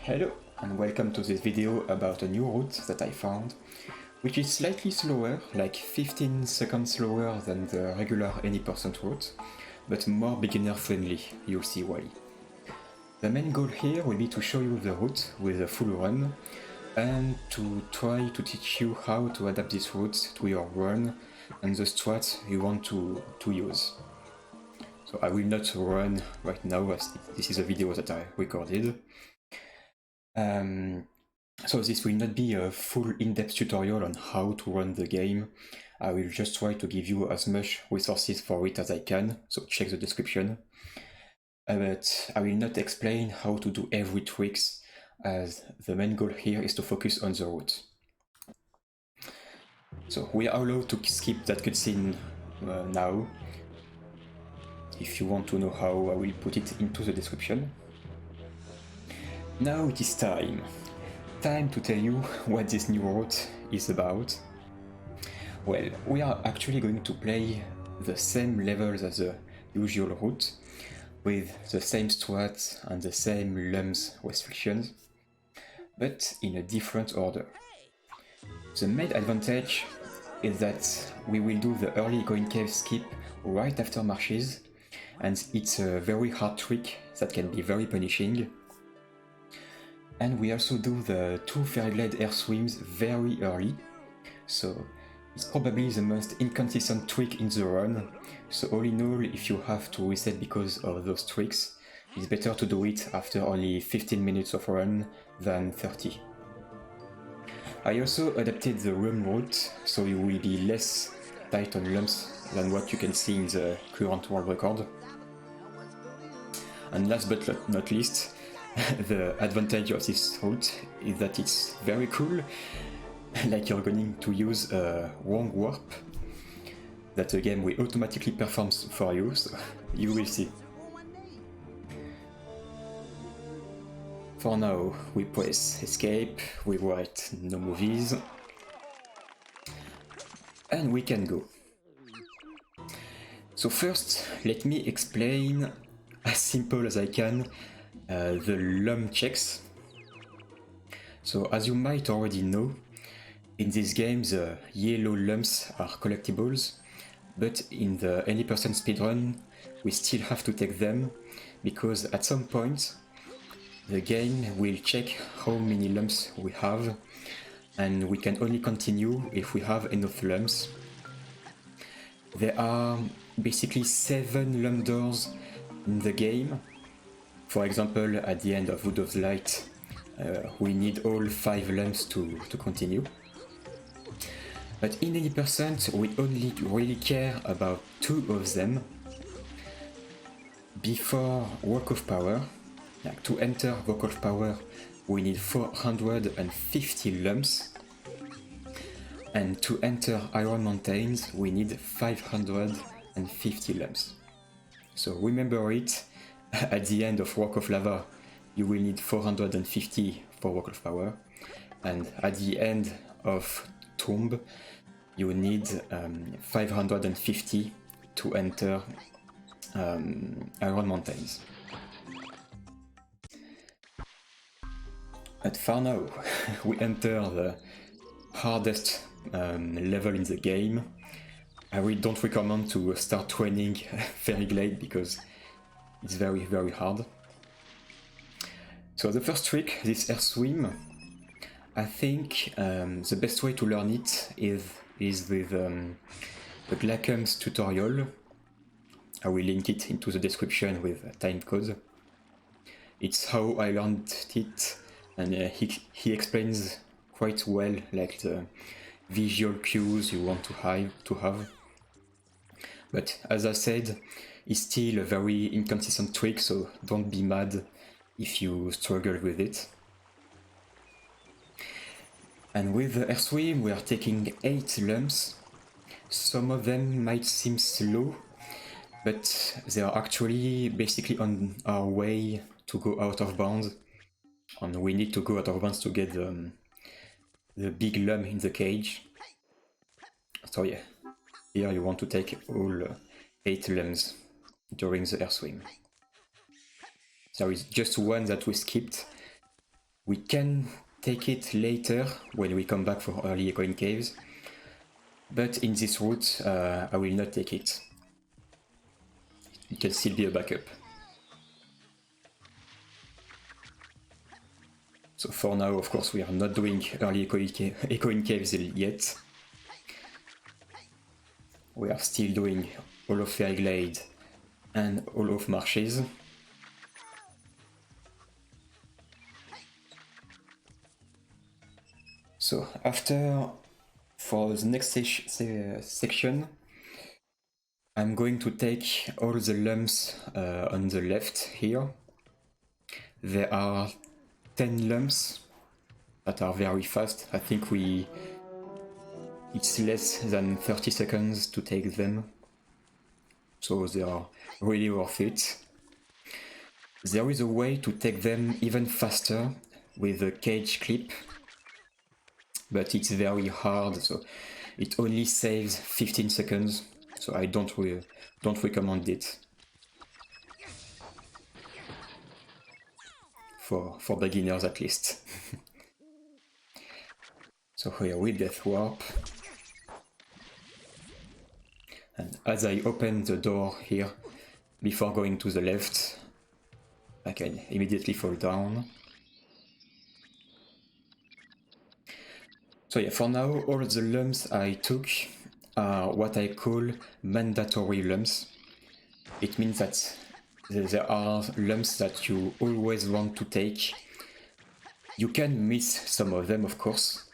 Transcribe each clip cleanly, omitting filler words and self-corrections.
Hello and welcome to this video about a new route that I found, which is slightly slower, like 15 seconds slower than the regular any percent route, but more beginner friendly, you'll see why. The main goal here will be to show you the route with a full run, and to try to teach you how to adapt this route to your run and the strats you want to use. So I will not run right now, as this is a video that I recorded. So this will not be a full in-depth tutorial on how to run the game. I will just try to give you as much resources for it as I can, so check the description. But I will not explain how to do every tricks, as the main goal here is to focus on the route. So we are allowed to skip that cutscene now. If you want to know how, I will put it into the description. Now it is time to tell you what this new route is about. Well, we are actually going to play the same levels as the usual route, with the same strats and the same lums restrictions, but in a different order. The main advantage is that we will do the early going cave skip right after Marshes, and it's a very hard trick that can be very punishing. And we also do the 2 fairy glide airswims very early, so it's probably the most inconsistent trick in the run, so all in all, if you have to reset because of those tricks, it's better to do it after only 15 minutes of run than 30. I also adapted the run route, so you will be less tight on lumps than what you can see in the current world record. And last but not least, the advantage of this route is that it's very cool, like you're going to use a wrong warp that the game will automatically perform for you, so you will see. For now, we press escape, we write no movies, and we can go. So first, let me explain as simple as I can the lum checks. So as you might already know, in this game the yellow lumps are collectibles, but in the any percent speedrun we still have to take them, because at some point the game will check how many lumps we have, and we can only continue if we have enough lumps. There are basically 7 lump doors in the game. For example, at the end of Wood of Light, we need all 5 lumps to continue. But in 80%, we only really care about 2 of them. Before Walk of Power, like to enter Walk of Power, we need 450 lumps. And to enter Iron Mountains, we need 550 lumps. So remember it. At the end of Walk of Lava, you will need 450 for Walk of Power, and at the end of Tomb, you need 550 to enter Iron Mountains. But for now, we enter the hardest level in the game. I really don't recommend to start training Fairy Glade because it's very hard. So the first trick, this air swim, I think the best way to learn it is with the Glacum's tutorial. I will link it into the description with a time code. It's how I learned it, and he explains quite well, like the visual cues you want to have. But as I said, it's still a very inconsistent trick, so don't be mad if you struggle with it. And with the air swim, we are taking 8 lumps. Some of them might seem slow, but they are actually basically on our way to go out of bounds. And we need to go out of bounds to get the big lump in the cage. So yeah, here you want to take all 8 lumps during the air swim. There is just one that we skipped, We can take it later when we come back for early echoing caves, but in this route I will not take it. It can still be a backup. So for now, of course, we are not doing early echoing caves yet. We are still doing all of Fairglade and all of Marshes. So after, for the next section, I'm going to take all the lums on the left here. There are 10 lums that are very fast. I think it's less than 30 seconds to take them. So they are really worth it. There is a way to take them even faster with a cage clip, but it's very hard, so it only saves 15 seconds, so I don't recommend it for beginners at least. So here we death warp, and as I open the door here before going to the left, I can immediately fall down. So yeah, for now, all the lums I took are what I call mandatory lums. It means that there are lums that you always want to take. You can miss some of them, of course,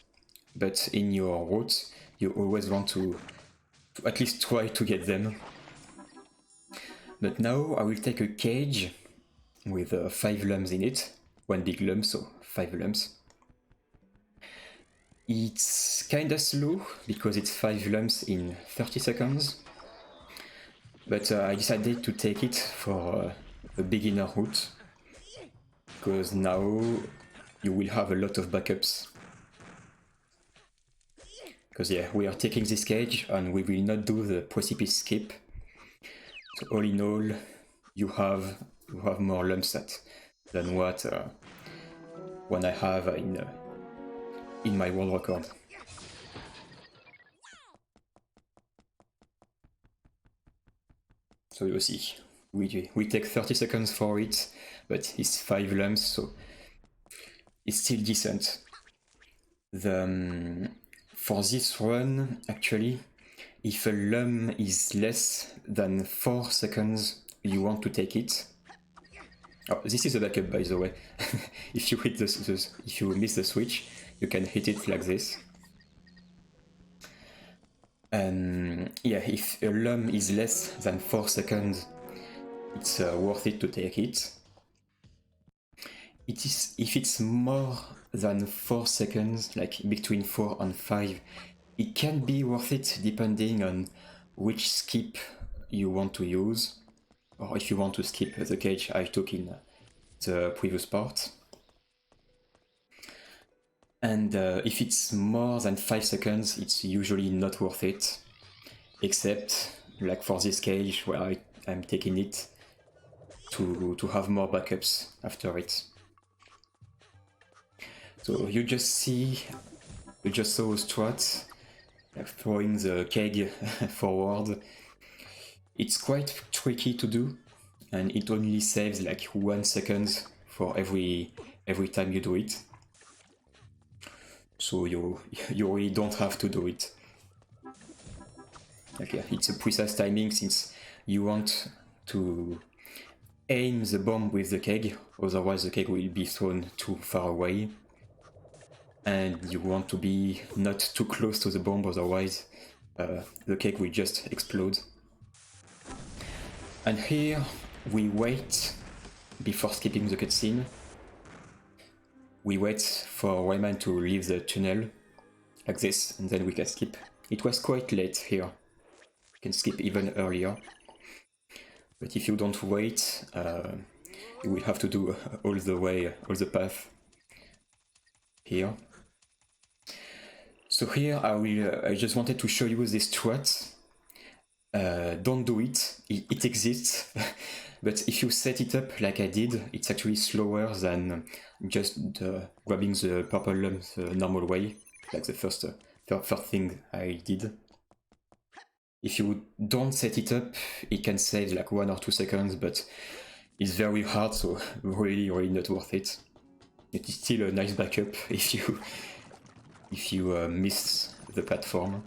but in your route, you always want to at least try to get them. But now I will take a cage with 5 lums in it, 1 big lum, so 5 lums. It's kinda slow because it's 5 lums in 30 seconds, but I decided to take it for a beginner route, because now you will have a lot of backups. Because yeah, we are taking this cage and we will not do the precipice skip. So all in all, you have more lums than what one I have in my world record. So you see, we take 30 seconds for it, but it's 5 lums, so it's still decent. For this run, actually, if a lum is less than 4 seconds, you want to take it. Oh, this is a backup, by the way. If you hit if you miss the switch, you can hit it like this. Yeah, if a lum is less than 4 seconds, it's worth it to take it. If it's more than 4 seconds, like between 4 and 5, it can be worth it depending on which skip you want to use, or if you want to skip the cage I took in the previous part. And if it's more than 5 seconds, it's usually not worth it, except like for this cage where I'm taking it to have more backups after it. So you just saw Strat throwing the keg forward. It's quite tricky to do, and it only saves like 1 second for every time you do it. So you really don't have to do it. Okay, it's a precise timing since you want to aim the bomb with the keg, otherwise the keg will be thrown too far away. And you want to be not too close to the bomb, otherwise the keg will just explode. And here we wait before skipping the cutscene. We wait for Rayman to leave the tunnel, like this, and then we can skip. It was quite late here. You can skip even earlier. But if you don't wait, you will have to do all the path here. So here I just wanted to show you this strat. Don't do it. It exists, but if you set it up like I did, it's actually slower than just grabbing the purple lumps the normal way, like the first thing I did. If you don't set it up, it can save like 1 or 2 seconds, but it's very hard, so really not worth it. It is still a nice backup if you miss the platform.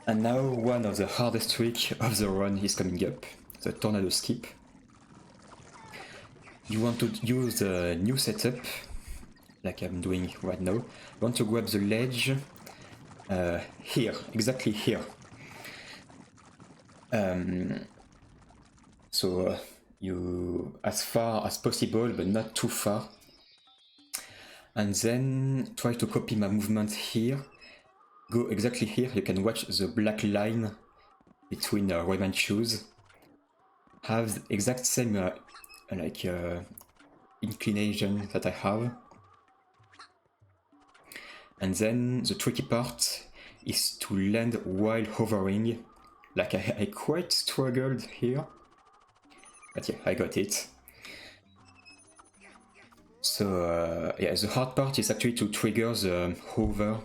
And now one of the hardest tricks of the run is coming up, the tornado skip. You want to use the new setup, like I'm doing right now. You want to grab the ledge here, exactly here. So you as far as possible, but not too far. And then try to copy my movement here. Go exactly here. You can watch the black line between Rayman shoes. Have the exact same inclination that I have. And then the tricky part is to land while hovering. Like I quite struggled here, but yeah, I got it. So yeah, the hard part is actually to trigger the hover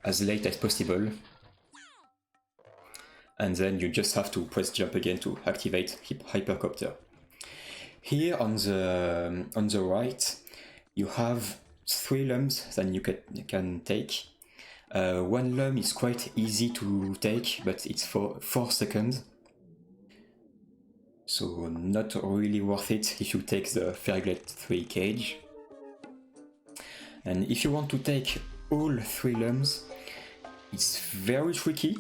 as late as possible. And then you just have to press jump again to activate hypercopter. Here on the right, you have 3 lums that you can take. 1 lum is quite easy to take, but it's for 4 seconds. So not really worth it if you take the Fairglade 3 cage. And if you want to take all 3 lums, it's very tricky,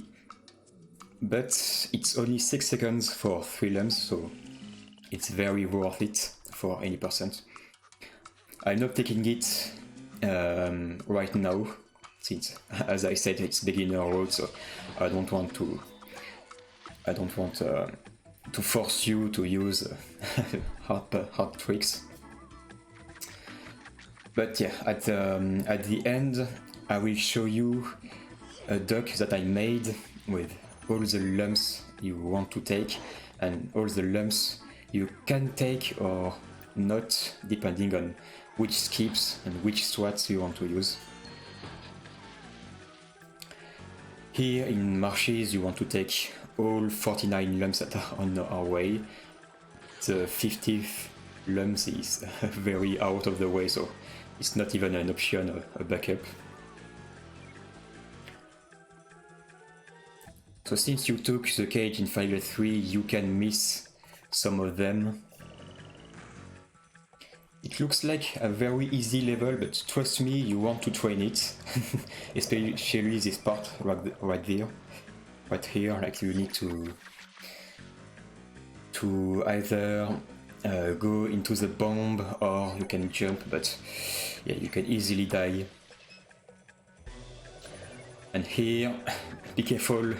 but it's only 6 seconds for 3 lums, so it's very worth it for any percent. I'm not taking it right now, since, as I said, it's beginner road, so I don't want to force you to use hard tricks. But yeah, at the end, I will show you a duck that I made with all the lumps you want to take and all the lumps you can take or not, depending on which skips and which swats you want to use. Here in Marshes, you want to take all 49 lumps that are on our way. The 50th lumps is very out of the way, so it's not even an option, a backup. So since you took the cage in Fairglade 3, you can miss some of them. It looks like a very easy level, but trust me, you want to train it. Especially this part right there. Right here, like you need to either go into the bomb or you can jump, but yeah, you can easily die. And here, be careful,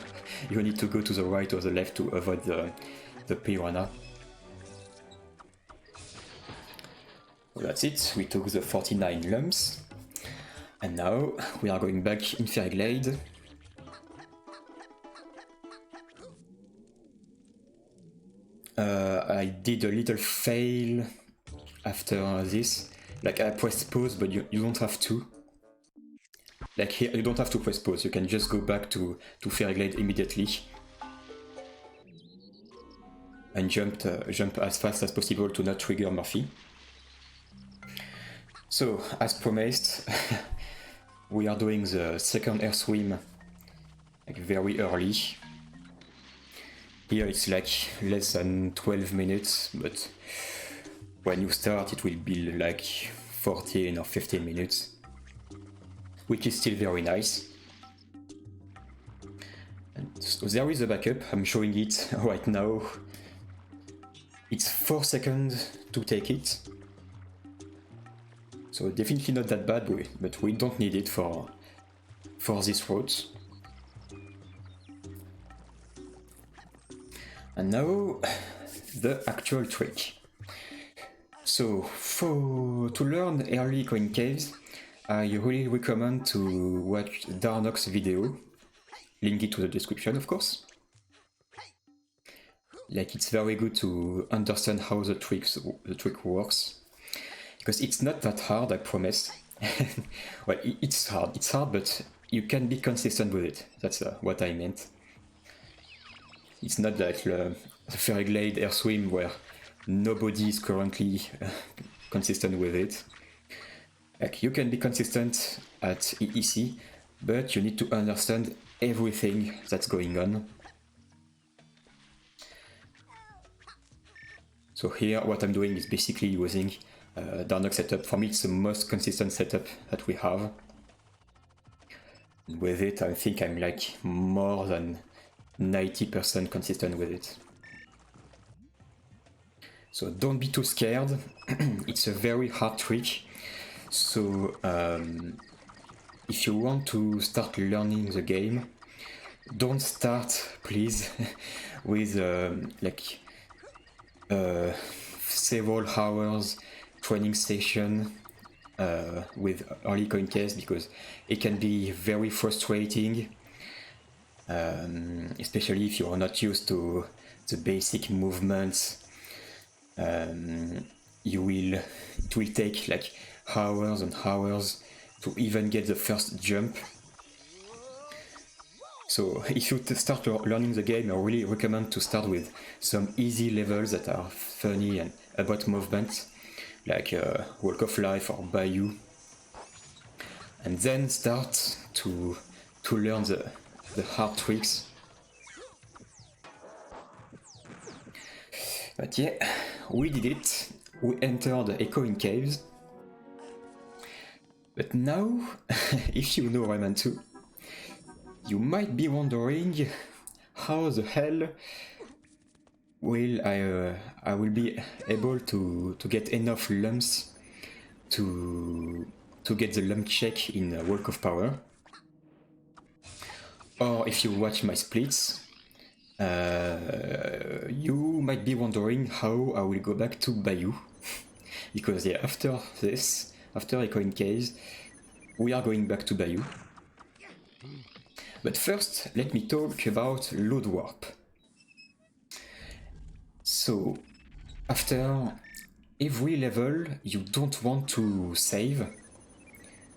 you need to go to the right or the left to avoid the piranha. So that's it, we took the 49 lumps. And now we are going back in Fairglade. I did a little fail after this. Like I pressed pause, but you don't have to. Like here, you don't have to press pause, you can just go back to Fairglade immediately. And jump as fast as possible to not trigger Murphy. So, as promised, we are doing the second air swim like very early. Here it's like less than 12 minutes, but when you start it will be like 14 or 15 minutes, which is still very nice. And so there is a backup, I'm showing it right now. It's 4 seconds to take it. So definitely not that bad, but we don't need it for this route. And now, the actual trick. So, to learn early coin caves, I really recommend to watch Darnock's video, link it to the description of course. like it's very good to understand how the trick works, because it's not that hard, I promise. Well, it's hard, but you can be consistent with it. That's what I meant. It's not like the Fairy Glade airswim where nobody is currently consistent with it. Like, you can be consistent at EEC, but you need to understand everything that's going on. So here, what I'm doing is basically using Darnock setup. For me, it's the most consistent setup that we have. With it, I think I'm like more than 90% consistent with it. So don't be too scared. It's a very hard trick. So if you want to start learning the game, don't start, please, with like several hours training session with early coin case, because it can be very frustrating, especially if you are not used to the basic movements. It will take like hours and hours to even get the first jump. So if you start learning the game, I really recommend to start with some easy levels that are funny and about movement, like Walk of Life or Bayou, and then start to learn the hard tricks. But yeah, we did it. We entered the echoing caves. But now, if you know Rayman 2, you might be wondering how the hell will I will be able to get enough lums to get the lump check in Walk of Power. Or if you watch my splits, you might be wondering how I will go back to Bayou. Because yeah, after this, after Echoing Caves, we are going back to Bayou. But first, let me talk about load warp. So, after every level, you don't want to save.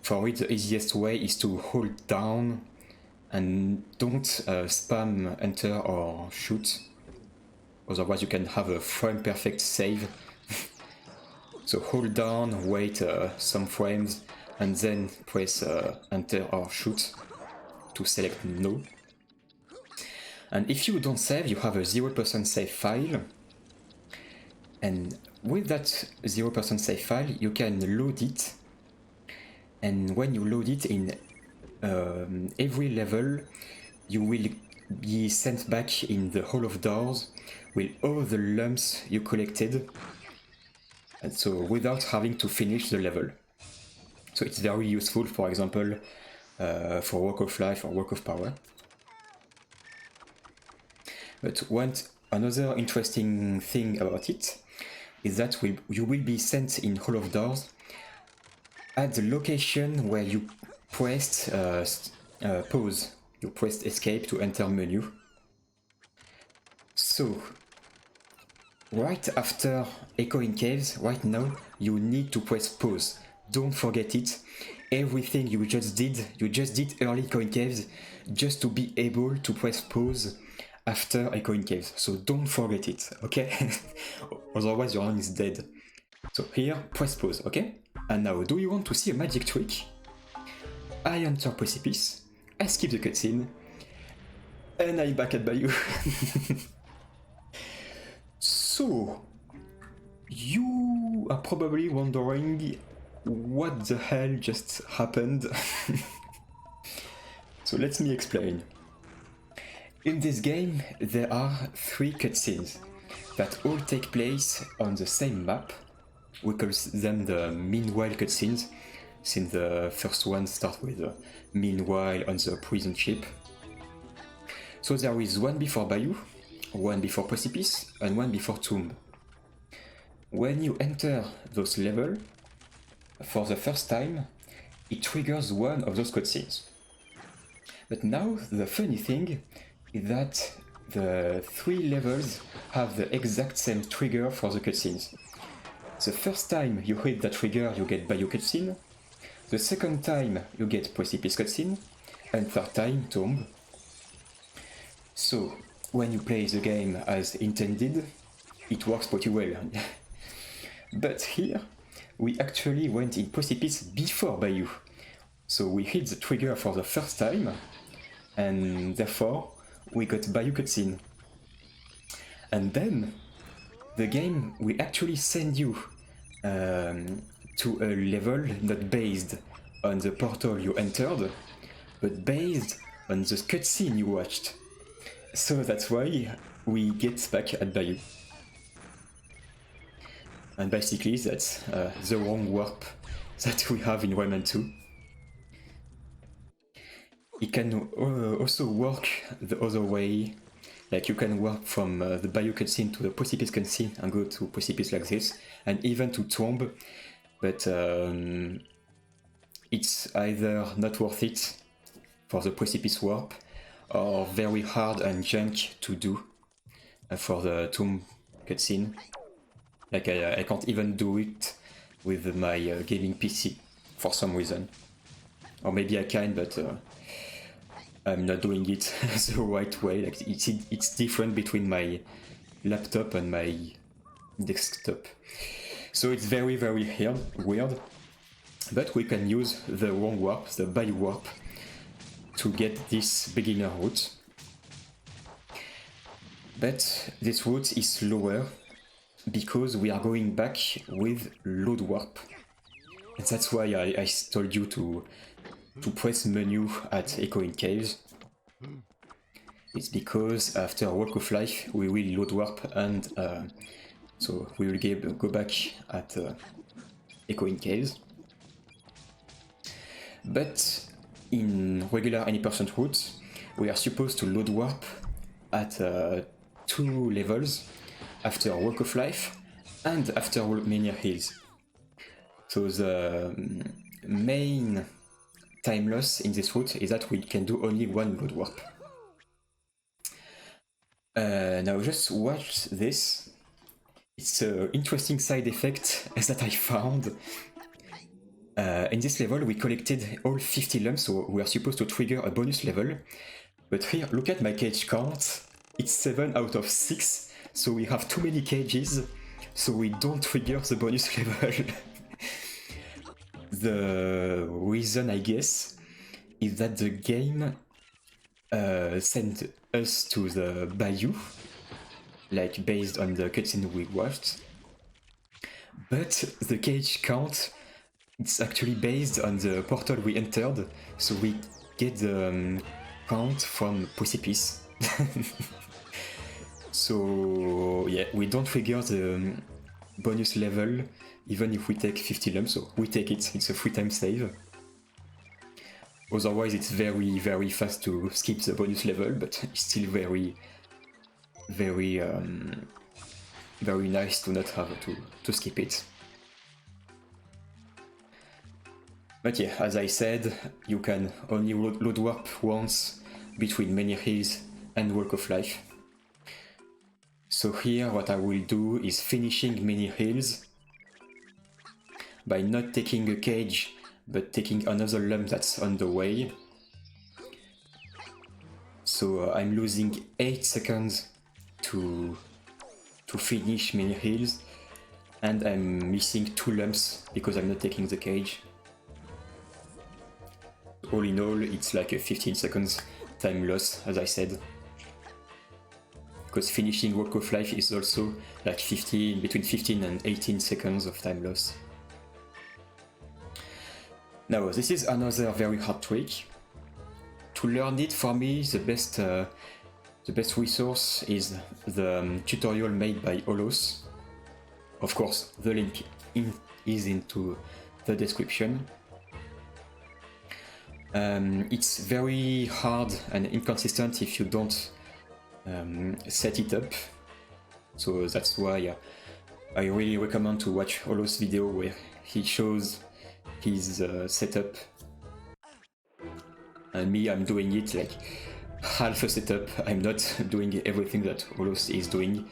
For it, the easiest way is to hold down and don't spam enter or shoot. Otherwise you can have a frame perfect save. So hold down, wait some frames, and then press enter or shoot to select no. And if you don't save, you have a 0% save file. And with that 0% save file, you can load it. And when you load it in every level, you will be sent back in the Hall of Doors with all the lumps you collected, and so without having to finish the level. So it's very useful, for example, for Walk of Life or Walk of Power. But another interesting thing about it is that you will be sent in Hall of Doors at the location where you pressed pause. You pressed escape to enter menu. So, right after Echoing Caves, right now, you need to press pause. Don't forget it. Everything you just did early Echoing Caves just to be able to press pause after Echoing Caves. So don't forget it, okay? Otherwise your run is dead. So here, press pause, okay? And now, do you want to see a magic trick? I enter Precipice, I skip the cutscene, and I'm back at Bayou. So, you are probably wondering what the hell just happened. So let me explain. In this game, there are 3 cutscenes that all take place on the same map. We call them the meanwhile cutscenes, since the first one starts with meanwhile on the prison ship. So there is one before Bayou, one before Precipice, and one before Tomb. When you enter those levels, for the first time, it triggers one of those cutscenes. But now, the funny thing is that the 3 levels have the exact same trigger for the cutscenes. The first time you hit that trigger, you get Bayou cutscene. The second time, you get Precipice cutscene. And third time, Tomb. So, when you play the game as intended, it works pretty well. But here, we actually went in Precipice before Bayou. So we hit the trigger for the first time, and therefore we got Bayou cutscene. And then the game will actually send you to a level not based on the portal you entered, but based on the cutscene you watched. So that's why we get back at Bayou. And basically that's the wrong warp that we have in Rayman 2. It can also work the other way, like you can warp from the Bayou cutscene to the Precipice cutscene and go to Precipice like this, and even to Tomb, but it's either not worth it for the Precipice warp, or very hard and junk to do for the Tomb cutscene. Like I can't even do it with my gaming PC for some reason. Or maybe I can, but I'm not doing it the right way. Like it's different between my laptop and my desktop. So it's very, very weird. But we can use the wrong warp, the Bayou warp, to get this beginner route. But this route is slower because we are going back with load warp. And that's why I told you to press menu at Echoing Caves. It's because after Walk of Life we will load warp, and so we will go back at Echoing Caves. But in regular any% route, we are supposed to load warp at 2 levels, after Walk of Life and after Many Hills. So the main time loss in this route is that we can do only 1 load warp. Now just watch this. It's an interesting side effect that I found. In this level we collected all 50 lums, so we are supposed to trigger a bonus level. But here, look at my cage count. It's 7 out of 6, so we have too many cages, so we don't trigger the bonus level. The reason, I guess, is that the game sent us to the Bayou, like based on the cutscene we watched. But the cage count, it's actually based on the portal we entered, so we get the count from Precipice. So yeah, we don't trigger the bonus level even if we take 50 lums, so we take it, it's a free time save. Otherwise it's very, very fast to skip the bonus level, but it's still very, very, very nice to not have to skip it. But yeah, as I said, you can only load warp once between Many Hills and Walk of Life. So here what I will do is finishing Many Hills by not taking a cage, but taking another lum that's on the way. So I'm losing 8 seconds to finish Many Hills, and I'm missing 2 lums because I'm not taking the cage. All in all, it's like a 15 seconds time loss, as I said. Because finishing Walk of Life is also like between 15 and 18 seconds of time loss. Now, this is another very hard trick. To learn it, for me, the best resource is the tutorial made by Holos. Of course, the link is into the description. It's very hard and inconsistent if you don't set it up, so that's why I really recommend to watch Holos' video where he shows his setup. And me, I'm doing it like half a setup. I'm not doing everything that Holos is doing.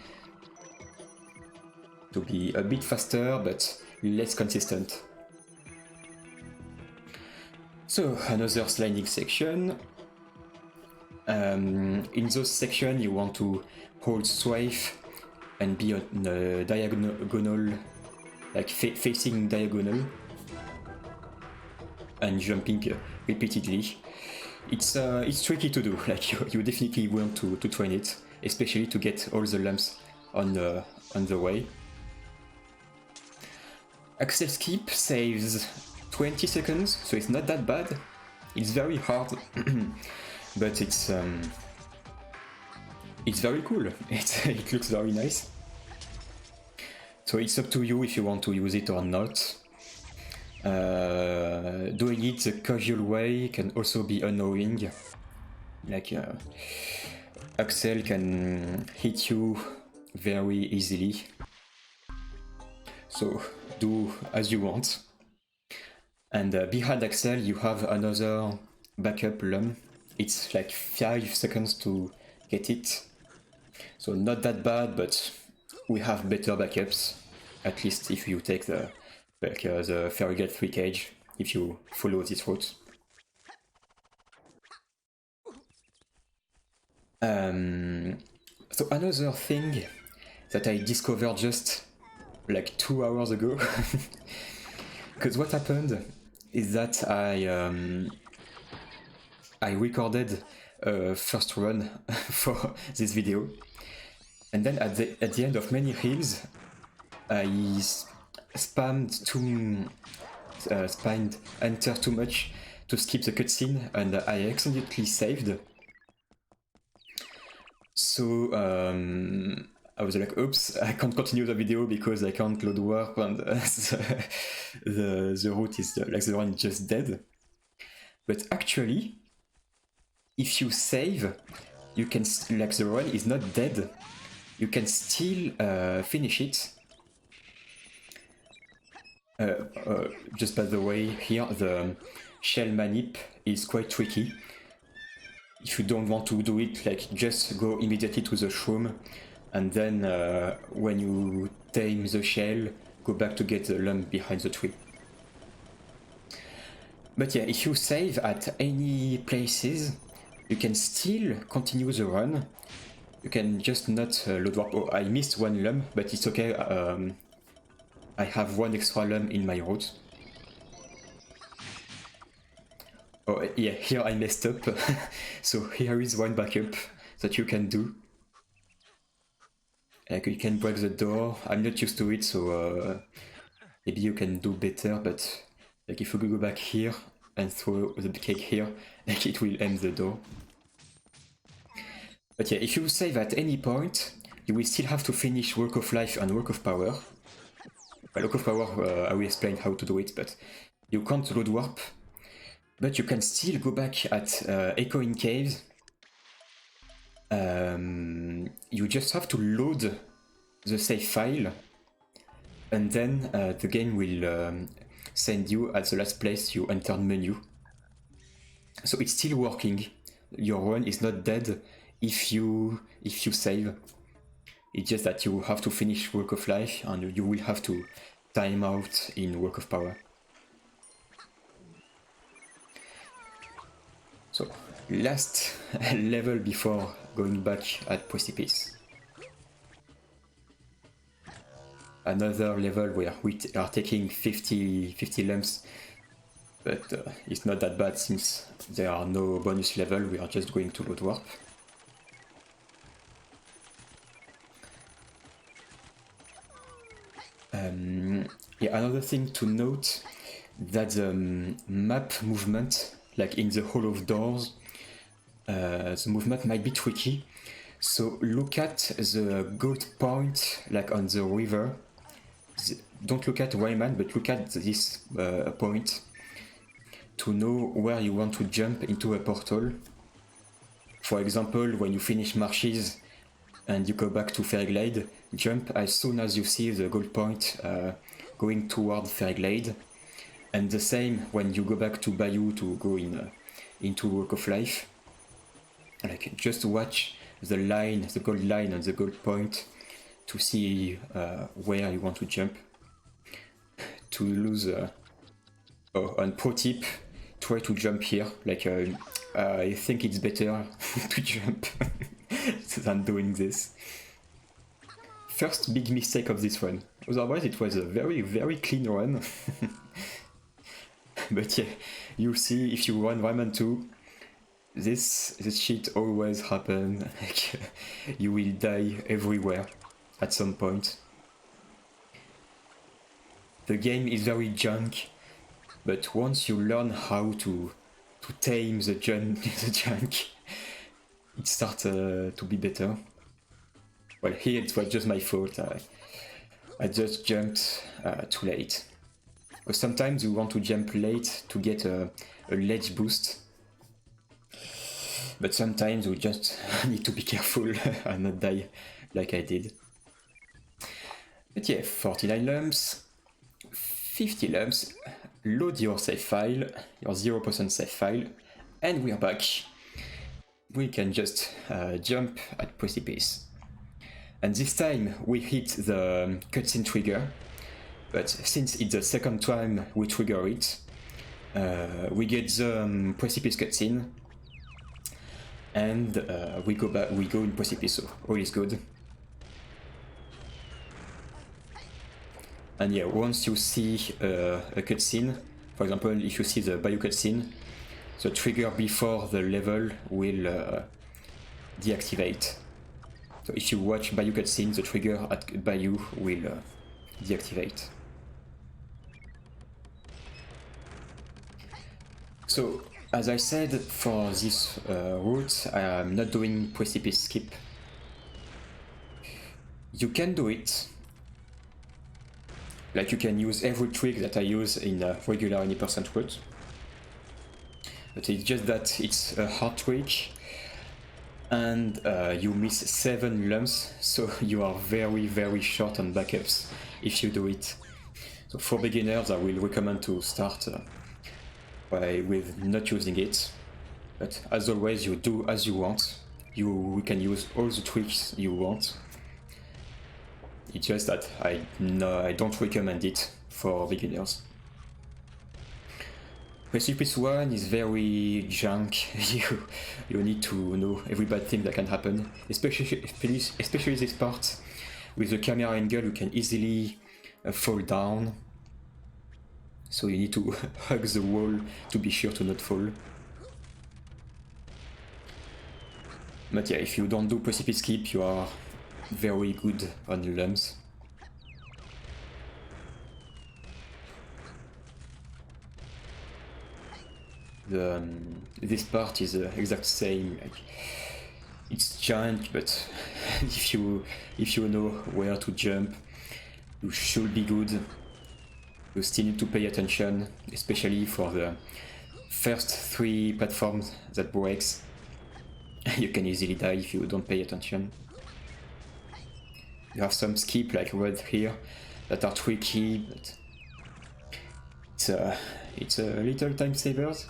To be a bit faster, but less consistent. So, another sliding section. In those sections, you want to hold swipe and be on a diagonal, like facing diagonal, and jumping repeatedly. It's tricky to do. Like you definitely want to train it, especially to get all the lumps on the way. Axel skip saves 20 seconds, so it's not that bad. It's very hard, but it's very cool. It looks very nice. So it's up to you if you want to use it or not. Doing it the casual way can also be annoying. Like Axel can hit you very easily. So do as you want. And behind Axel you have another backup lum. It's like 5 seconds to get it. So not that bad, but we have better backups. At least if you take the Ferrigate 3 cage, if you follow this route. So another thing that I discovered just like 2 hours ago, because what happened is that I recorded a first run for this video, and then at the end of many hills, I spammed enter too much to skip the cutscene, and I accidentally saved. So I was like, oops, I can't continue the video because I can't load warp, and the route is like the one just dead. But actually, if you save, you can, like, the run is not dead. You can still finish it. Just by the way, here the shell manip is quite tricky. If you don't want to do it, like, just go immediately to the shroom, and then when you tame the shell, go back to get the lump behind the tree. But yeah, if you save at any places, you can still continue the run. You can just not load warp. Oh, I missed one lump, but it's okay. I have one extra lump in my route. Oh yeah, here I messed up. So here is one backup that you can do. Like, you can break the door. I'm not used to it, so maybe you can do better, but like if you go back here and throw the cake here, like, it will end the door. But yeah, if you save at any point, you will still have to finish Work of Life and Work of Power. Well, Work of Power, I will explain how to do it, but you can't load warp. But you can still go back at Echoing Caves. You just have to load the save file, and then the game will send you at the last place you entered menu. So it's still working. Your run is not dead if you save. It's just that you have to finish Work of Life, and you will have to time out in Work of Power. So, last level before going back at Precipice. Another level where we are taking 50 lumps, but it's not that bad since there are no bonus level, we are just going to load warp. Yeah, another thing to note, that the map movement, like in the Hall of Doors, the movement might be tricky. So look at the goat point, like on the river. Don't look at Rayman, but look at this point to know where you want to jump into a portal. For example, when you finish Marshes and you go back to Fairglade, jump as soon as you see the gold point going toward Fairglade. And the same when you go back to Bayou to go into Work of Life. Like, just watch the line, the gold line and the gold point to see where you want to jump. To lose... oh, and pro tip, try to jump here. Like, I think it's better to jump than doing this. First big mistake of this run. Otherwise it was a very, very clean run. But yeah, you'll see if you run Rayman 2, this shit always happens. Like, you will die everywhere at some point. The game is very junk, but once you learn how to tame the junk, it starts to be better. Well, here it was just my fault. I just jumped too late. Because sometimes you want to jump late to get a ledge boost. But sometimes you just need to be careful and not die like I did. But yeah, 49 lumps, 50 lumps, load your save file, your 0% save file, and we're back. We can just jump at Precipice. And this time we hit the cutscene trigger, but since it's the second time we trigger it, we get the Precipice cutscene, and we go in Precipice, so all is good. And yeah, once you see a cutscene, for example, if you see the Bayou cutscene, the trigger before the level will deactivate. So if you watch Bayou cutscene, the trigger at Bayou will deactivate. So, as I said, for this route, I am not doing Precipice Skip. You can do it. Like, you can use every trick that I use in a regular 90% route. But it's just that it's a hard trick, and you miss 7 lumps, so you are very, very short on backups if you do it. So for beginners, I will recommend to start with not using it. But as always, you do as you want. You can use all the tricks you want. It's just that I don't recommend it for beginners. Precipice 1 is very junk. You need to know every bad thing that can happen, especially this part. With the camera angle, you can easily fall down. So you need to hug the wall to be sure to not fall. But yeah, if you don't do Precipice Skip, you are very good on the lums. This part is the exact same. Like, it's junk, but if you know where to jump, you should be good. You still need to pay attention, especially for the first 3 platforms that breaks. You can easily die if you don't pay attention. You have some skip like right here that are tricky, but it's a little time savers.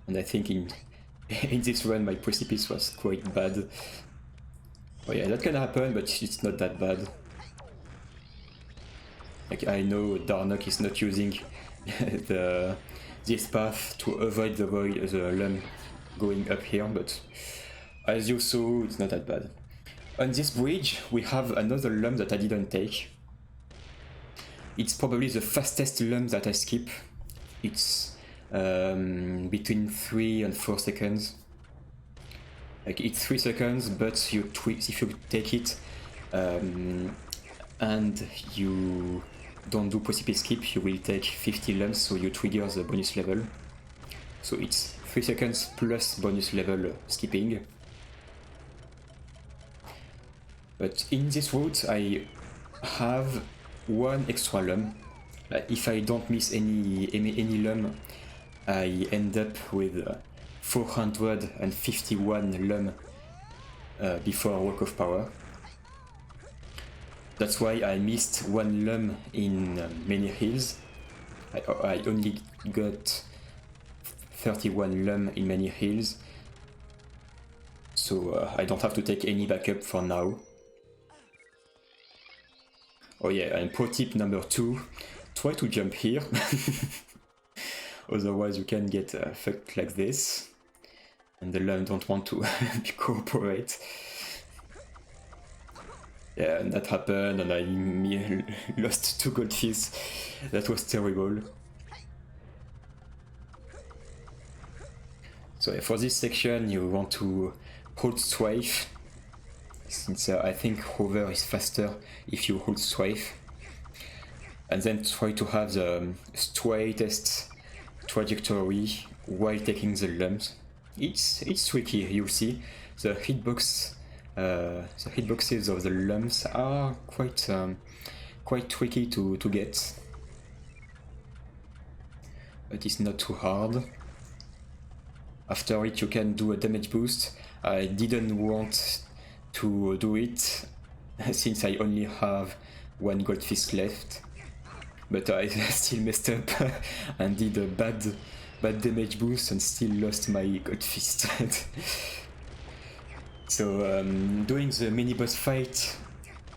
And I think in this run my Precipice was quite bad. Oh yeah, that can happen, but it's not that bad. Like, I know Darnock is not using this path to avoid the lum going up here, but as you saw, it's not that bad. On this bridge, we have another lum that I didn't take. It's probably the fastest lum that I skip. It's between 3 and 4 seconds. Like, it's 3 seconds, but if you take it and you don't do Precipice Skip, you will take 50 lumps, so you trigger the bonus level. So it's 3 seconds plus bonus level skipping. But in this route, I have 1 extra lum. Like, if I don't miss any lum, I end up with 451 lum before Walk of Power. That's why I missed 1 lum in many hills. I only got 31 lum in many hills, so I don't have to take any backup for now. Oh yeah, and pro tip number 2, try to jump here, otherwise you can get fucked like this, and the lum don't want to cooperate. Yeah, and that happened, and I lost 2 goldfish. That was terrible. So yeah, for this section you want to hold strafe, since I think hover is faster if you hold strafe, and then try to have the straightest trajectory while taking the lumps. It's tricky, you'll see. The hitboxes of the lumps are quite tricky to get, but it's not too hard. After it you can do a damage boost. I didn't want to do it since I only have 1 goldfish left, but I still messed up and did a bad damage boost and still lost my goldfish. So doing the mini boss fight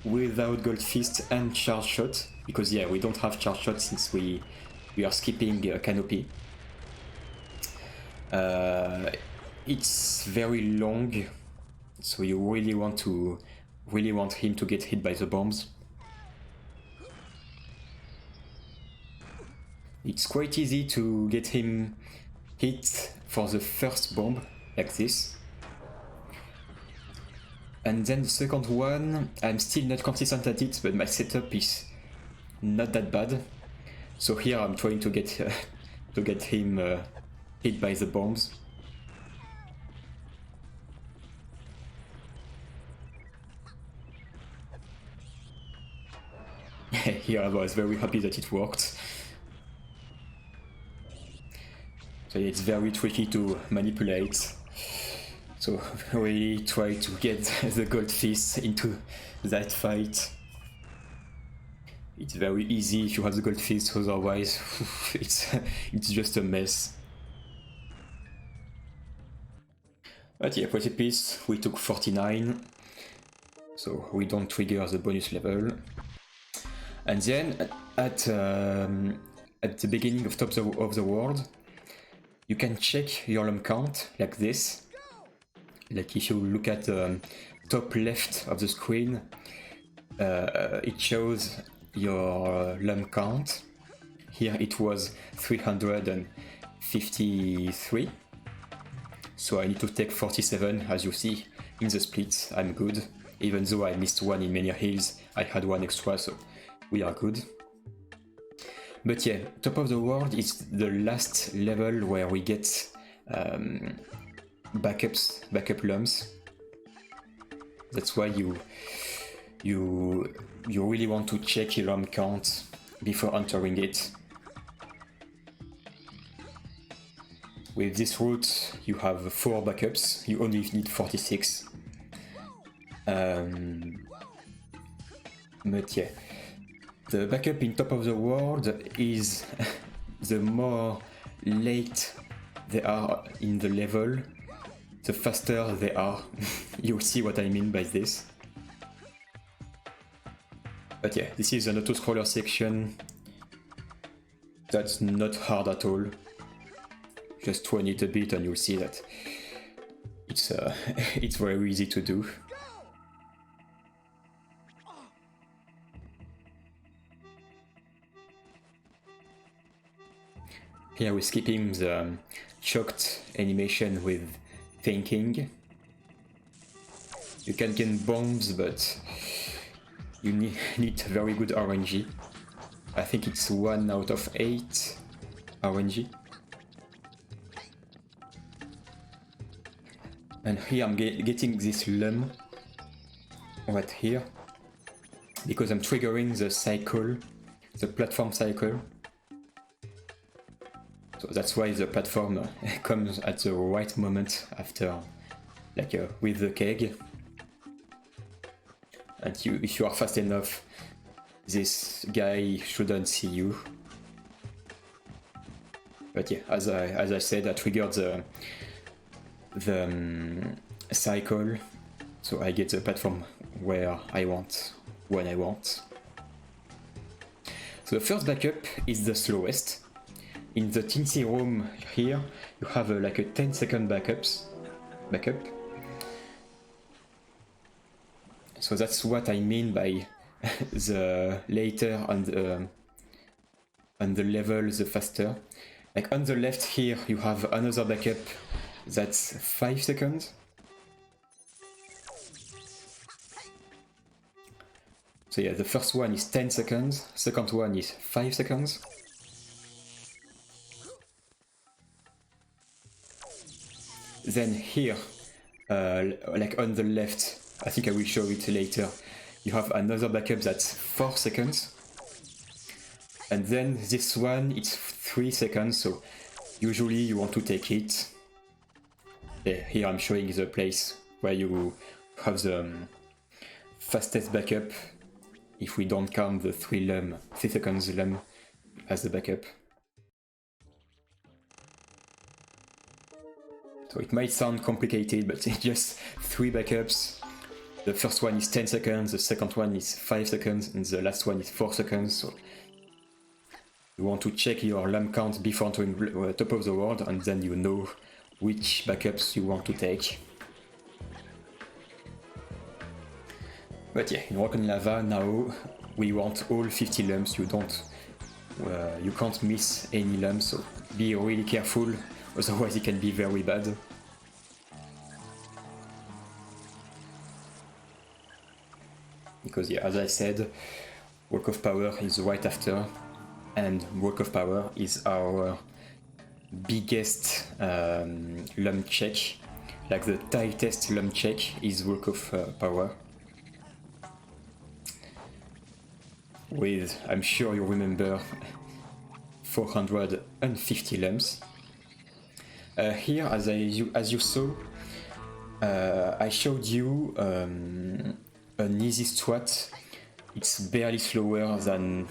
without gold fist and charge shot, because yeah, we don't have charge shot since we are skipping canopy. It's very long, so you really want him to get hit by the bombs. It's quite easy to get him hit for the first bomb, like this. And then the second one, I'm still not consistent at it, but my setup is not that bad. So here I'm trying to get him hit by the bombs. Here I was very happy that it worked. So it's very tricky to manipulate. So really try to get the goldfish into that fight. It's very easy if you have the goldfish, otherwise it's just a mess. But yeah, Precipice, we took 49, so we don't trigger the bonus level. And then at the beginning of Top of the World, you can check your lum count like this. Like if you look at the top left of the screen, it shows your lum count. Here it was 353, so I need to take 47. As you see in the split, I'm good. Even though I missed 1 in many hills, I had 1 extra, so we are good. But yeah, Top of the World is the last level where we get backup lums. That's why you really want to check your lum count before entering it. With this route you have 4 backups, you only need 46. But yeah, the backup in Top of the World is the more late they are in the level, the faster they are. You'll see what I mean by this. But yeah, this is an auto-scroller section. That's not hard at all. Just run it a bit and you'll see that it's it's very easy to do. Here we're skipping the choked animation with thinking. You can get bombs, but you need very good RNG. I think it's 1 out of 8 RNG. And here I'm getting this lum right here, because I'm triggering the cycle, the platform cycle. So that's why the platform comes at the right moment after, like with the keg. And if you are fast enough, this guy shouldn't see you. But yeah, as I said, I triggered the cycle, so I get the platform where I want, when I want. So the first backup is the slowest. In the teensy room here, you have like a 10-second backup. So that's what I mean by the later on the level, the faster. Like on the left here, you have another backup that's 5 seconds. So yeah, the first one is 10 seconds, second one is 5 seconds. Then here, like on the left, I think I will show it later, you have another backup that's 4 seconds. And then this one, it's 3 seconds, so usually you want to take it. Yeah, here I'm showing the place where you have the fastest backup, if we don't count the 3 seconds lum as the backup. So it might sound complicated, but it's just 3 backups. The first one is 10 seconds, the second one is 5 seconds, and the last one is 4 seconds. So you want to check your lum count before entering top of the world, and then you know which backups you want to take. But yeah, in Rock on Lava now we want all 50 lums. You can't miss any lums, so be really careful, otherwise it can be very bad. Because yeah, as I said, Walk of Power is right after, and Walk of Power is our biggest lum check. Like the tightest lum check is Walk of Power. With, I'm sure you remember, 450 lums. Here, as you saw, I showed you an easy strat. It's barely slower than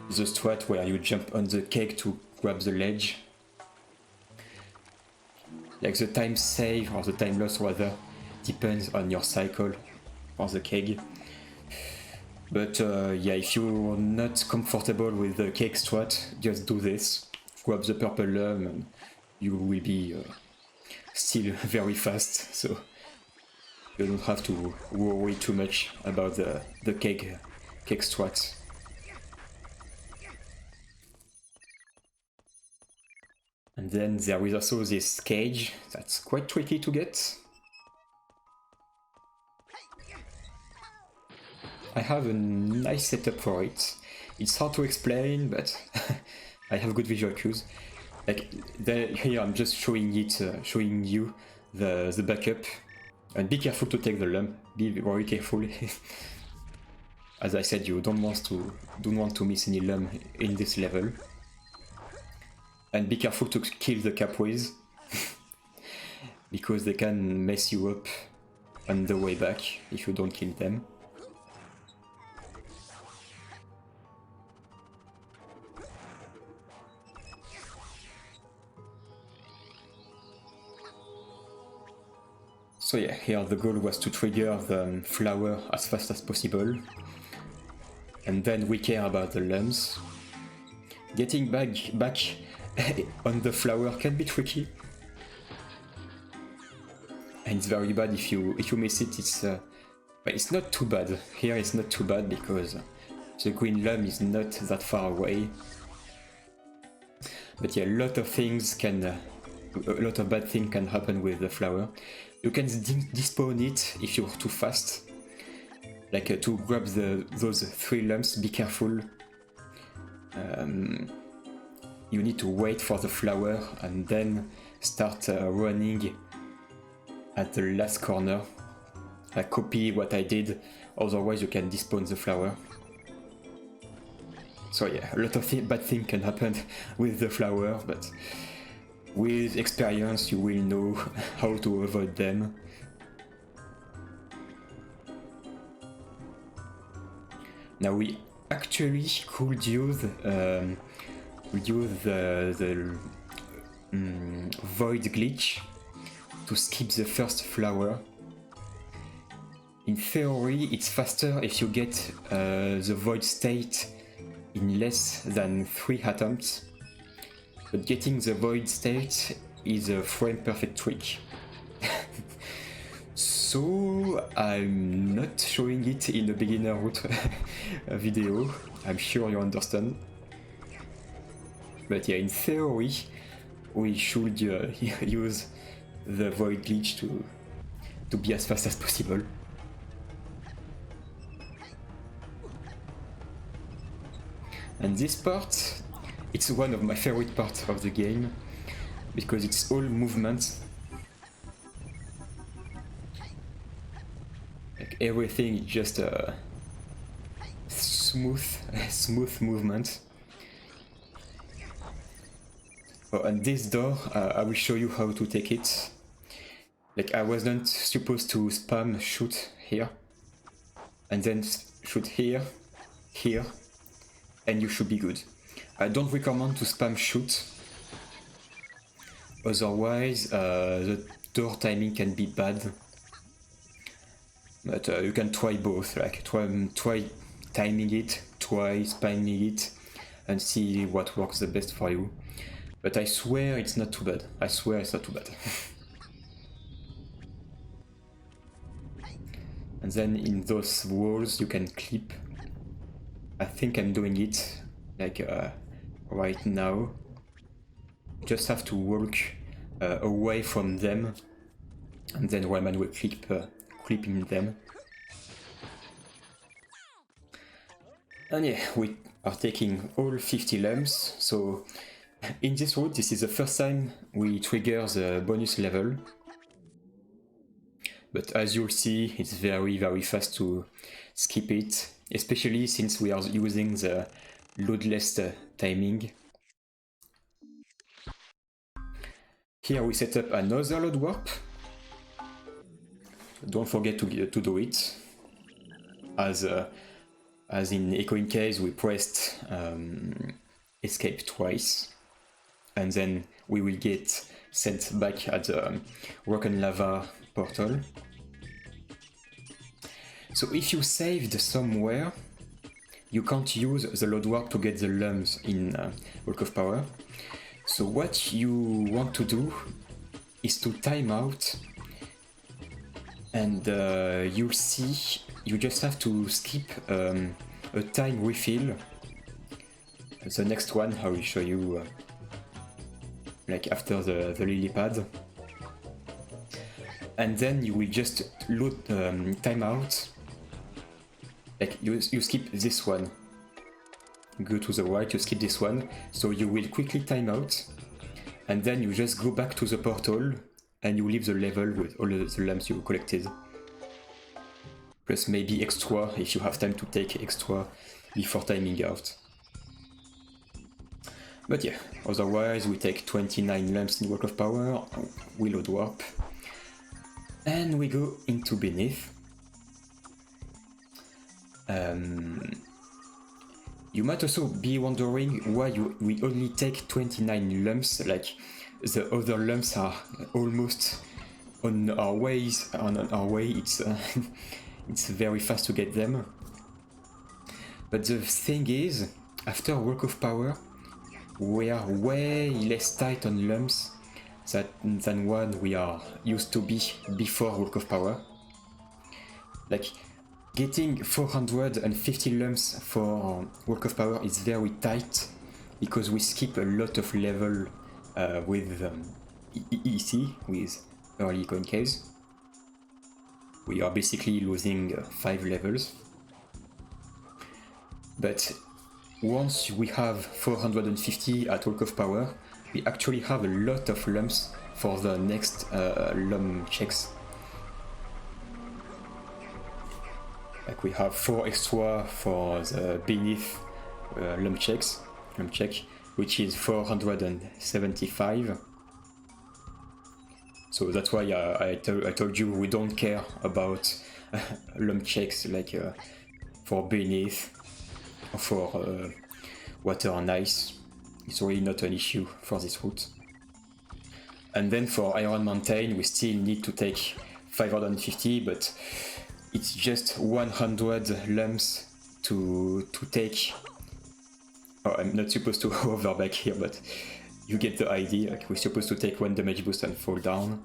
the strat where you jump on the keg to grab the ledge. Like the time save or the time loss rather depends on your cycle for the keg. But yeah, if you're not comfortable with the keg strat, just do this. Grab the purple lum and you will be still very fast, so you don't have to worry too much about the keg strat. And then there is also this cage that's quite tricky to get. I have a nice setup for it. It's hard to explain, but I have good visual cues. Like here, I'm just showing you the backup, and be careful to take the lum. Be very careful. As I said, you don't want to miss any lum in this level, and be careful to kill the capways because they can mess you up on the way back if you don't kill them. So yeah, here the goal was to trigger the flower as fast as possible, and then we care about the lums. Getting back on the flower can be tricky, and it's very bad if you miss it. It's not too bad. Here it's not too bad because the green lum is not that far away. But yeah, a lot of bad things can happen with the flower. You can despawn it if you're too fast. Like to grab those 3 lums, be careful. You need to wait for the flower and then start running at the last corner. Like copy what I did, otherwise you can despawn the flower. So yeah, a lot of bad things can happen with the flower, but with experience you will know how to avoid them. Now we actually could use the void glitch to skip the first flower. In theory, it's faster if you get the void state in less than 3 attempts, but getting the void state is a frame perfect trick. So I'm not showing it in the beginner route video, I'm sure you understand. But yeah, in theory, we should use the void glitch to be as fast as possible. And this part, it's one of my favorite parts of the game, because it's all movement. Like everything is just a smooth movement. Oh, and this door, I will show you how to take it. Like I wasn't supposed to spam shoot here, and then shoot here, here, and you should be good. I don't recommend to spam shoot, otherwise the door timing can be bad. But you can try both, like try timing it, try spamming it, and see what works the best for you. But I swear it's not too bad. I swear it's not too bad. And then in those walls you can clip. I think I'm doing it like right now. Just have to walk away from them, and then Rayman will clip in them. And yeah, we are taking all 50 lums, so in this route this is the first time we trigger the bonus level. But as you'll see, it's very fast to skip it, especially since we are using the loadless timing. Here we set up another load warp. Don't forget to do it. As in echoing case, we pressed escape twice, and then we will get sent back at the rock and lava portal. So if you saved somewhere, you can't use the load warp to get the lums in Walk of Power. So what you want to do is to time out, and you'll see you just have to skip a time refill. The next one I will show you like after the lily pad, and then you will just load time out. Like you skip this one, go to the right, you skip this one, so you will quickly time out, and then you just go back to the portal and you leave the level with all the lums you collected. Plus maybe extra if you have time to take extra before timing out. But yeah, otherwise we take 29 lums in Walk of Power, we load warp, and we go into Beneath. You might also be wondering why we only take 29 lums, like the other lums are almost on our way. It's it's very fast to get them. But the thing is, after Walk of Power, we are way less tight on lums than what we are used to be before Walk of Power. Like, getting 450 lums for Walk of Power is very tight, because we skip a lot of level with EEC, with early coin case. We are basically losing 5 levels. But once we have 450 at Walk of Power, we actually have a lot of lums for the next lum checks. Like we have 4 extra for the Beneath lum check, which is 475. So that's why I told you we don't care about lum checks like for Beneath or for water and ice. It's really not an issue for this route. And then for Iron Mountain, we still need to take 550, but it's just 100 lums to take. Oh, I'm not supposed to hover back here, but you get the idea. Like, we're supposed to take 1 damage boost and fall down.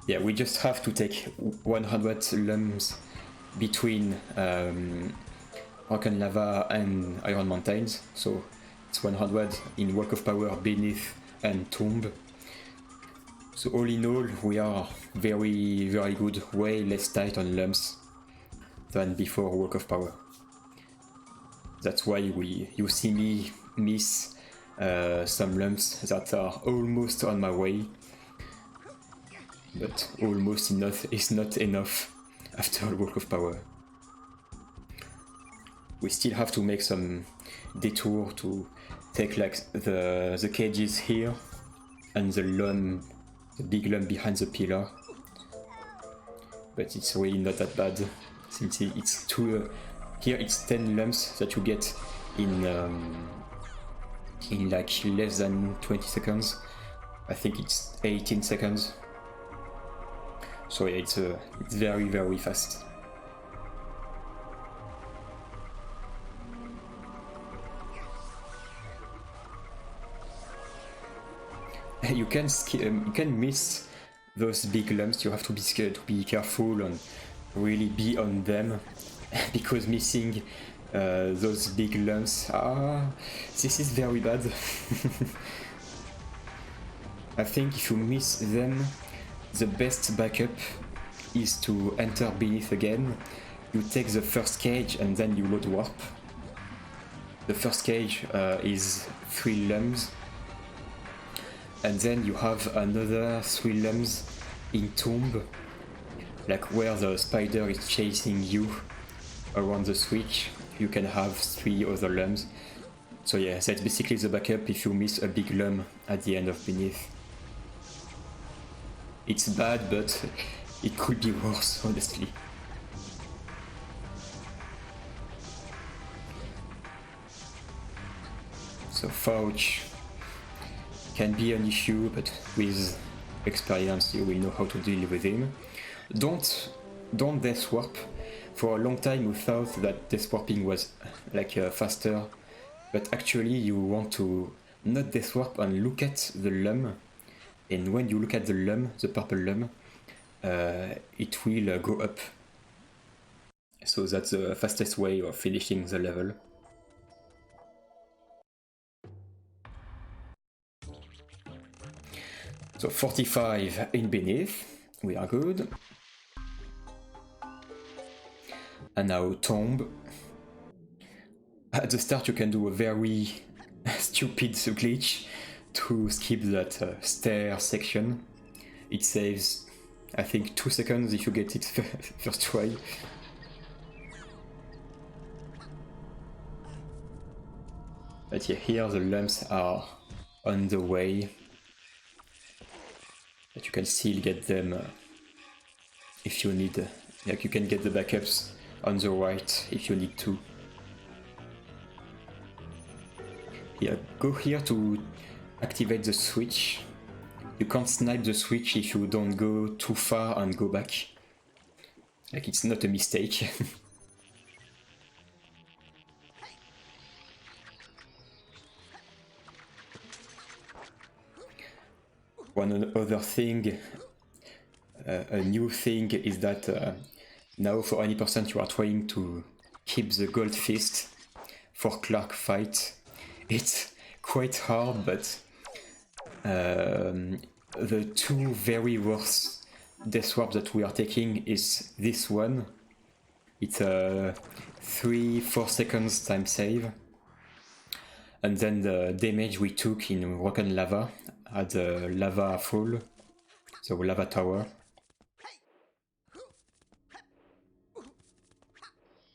Yeah, we just have to take 100 lums between Rock and Lava and Iron Mountains. So it's 100 in Walk of Power, Beneath, and Tomb. So all in all, we are very, very good, way less tight on lums than before Walk of Power. That's why you see me miss some lums that are almost on my way. But almost enough is not enough after Walk of Power. We still have to make some detour to take like the cages here and the big lum behind the pillar. But it's really not that bad, since it's two. Here it's 10 lums that you get in like less than 20 seconds. I think it's 18 seconds. So yeah, it's very, very fast. You can miss those big lumps. You have to be scared, to be careful and really be on them, because missing those big lumps, this is very bad. I think if you miss them, the best backup is to enter Beneath again. You take the first cage and then you load warp. The first cage is 3 lums. And then you have another 3 lums in Tomb, like where the spider is chasing you around the switch. You can have 3 other lums. So yeah, that's basically the backup if you miss a big lum at the end of Beneath. It's bad, but it could be worse, honestly. So Fouch can be an issue, but with experience you will know how to deal with him. Don't death warp. For a long time we thought that death warping was like faster, but actually you want to not death warp and look at the lum, and when you look at the lum, the purple lum, it will go up. So that's the fastest way of finishing the level. So 45 in Beneath, we are good. And now Tomb. At the start you can do a very stupid glitch to skip that stair section. It saves, I think, 2 seconds if you get it first try. But yeah, here the lumps are on the way. But you can still get them if you need. Like you can get the backups on the right if you need to. Yeah, go here to activate the switch. You can't snipe the switch if you don't go too far and go back. Like, it's not a mistake. One other thing, a new thing, is that now for any percent you are trying to keep the gold fist for Clark fight. It's quite hard, but the 2 very worst death warp that we are taking is this one. It's a 3-4 seconds time save. And then the damage we took in Rock and Lava at the lava fall, the lava tower.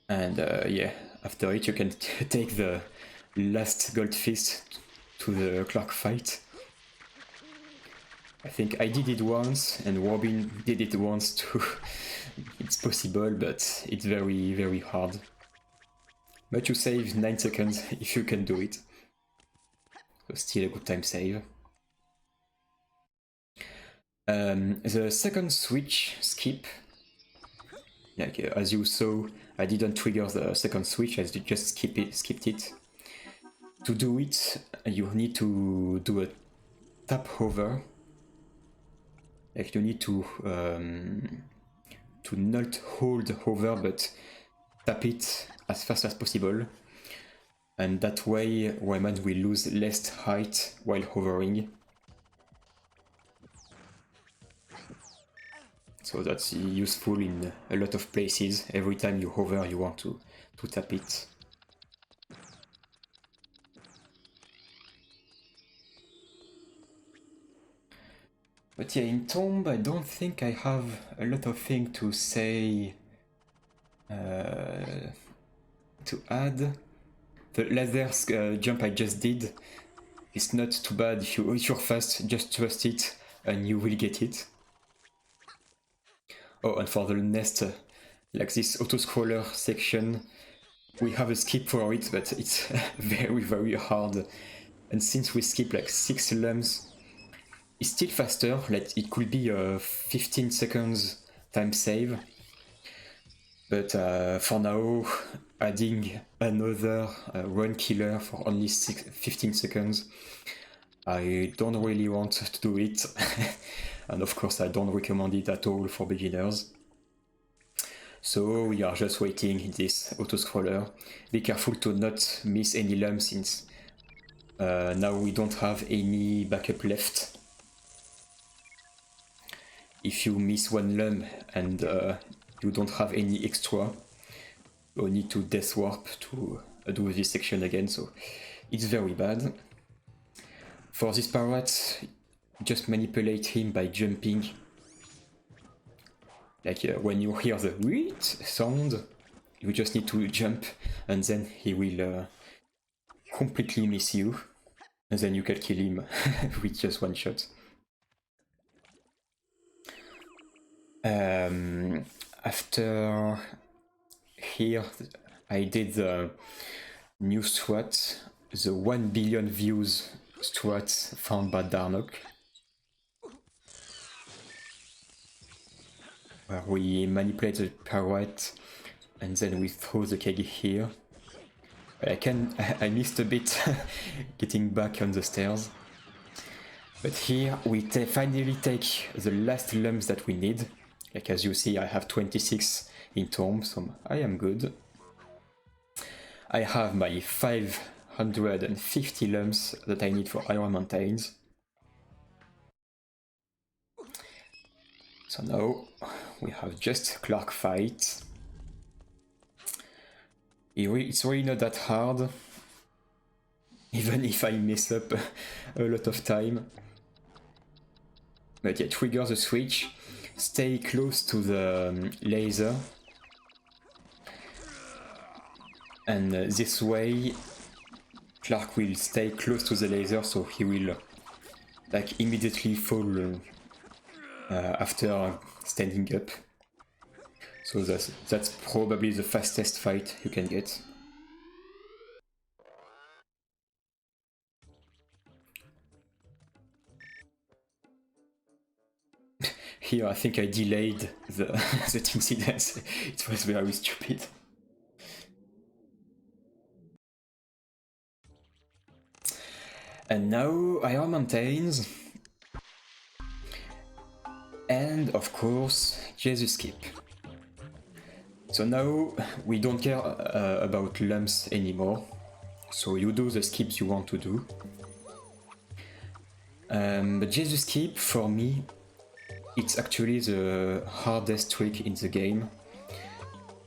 And yeah, after it you can take the last gold fist to the Clark fight. I think I did it once and Robin did it once too. It's possible, but it's very, very hard. But you save 9 seconds if you can do it. So still a good time save. The second switch, skip, like as you saw, I didn't trigger the second switch, I just skipped it. To do it, you need to do a tap hover. Like you need to not hold hover, but tap it as fast as possible. And that way, Rayman will lose less height while hovering. So that's useful in a lot of places. Every time you hover, you want to tap it. But yeah, in Tomb, I don't think I have a lot of things to say, to add. The laser jump I just did is not too bad. If you're fast, just trust it and you will get it. Oh, and for the nest, like this auto-scroller section, we have a skip for it, but it's very, very hard. And since we skip like 6 lums, it's still faster, like it could be a 15 seconds time save. But for now, adding another run killer for only 15 seconds, I don't really want to do it. And of course I don't recommend it at all for beginners. So we are just waiting this auto-scroller. Be careful to not miss any lums since now we don't have any backup left. If you miss one lum and you don't have any extra, you need to death warp to do this section again, so it's very bad. For this parrot, just manipulate him by jumping. Like when you hear the "weet" sound, you just need to jump and then he will completely miss you. And then you can kill him with just one shot. After here, I did the new strat, the 1 billion views strat found by Darnock, where we manipulate the parrot and then we throw the keg here. I missed a bit getting back on the stairs. But here we finally take the last lums that we need. Like as you see, I have 26 in Tomb, so I am good. I have my 550 lums that I need for Iron Mountains. So now we have just Clark fight. It's really not that hard, even if I mess up a lot of time. But yeah, trigger the switch, stay close to the laser, and this way Clark will stay close to the laser, so he will like immediately fall after standing up. So that's probably the fastest fight you can get. Here I think I delayed the incident. It was very stupid. And now Iron Mountains. And of course, Jesus Skip. So now we don't care about lums anymore. So you do the skips you want to do. But Jesus Skip, for me, it's actually the hardest trick in the game.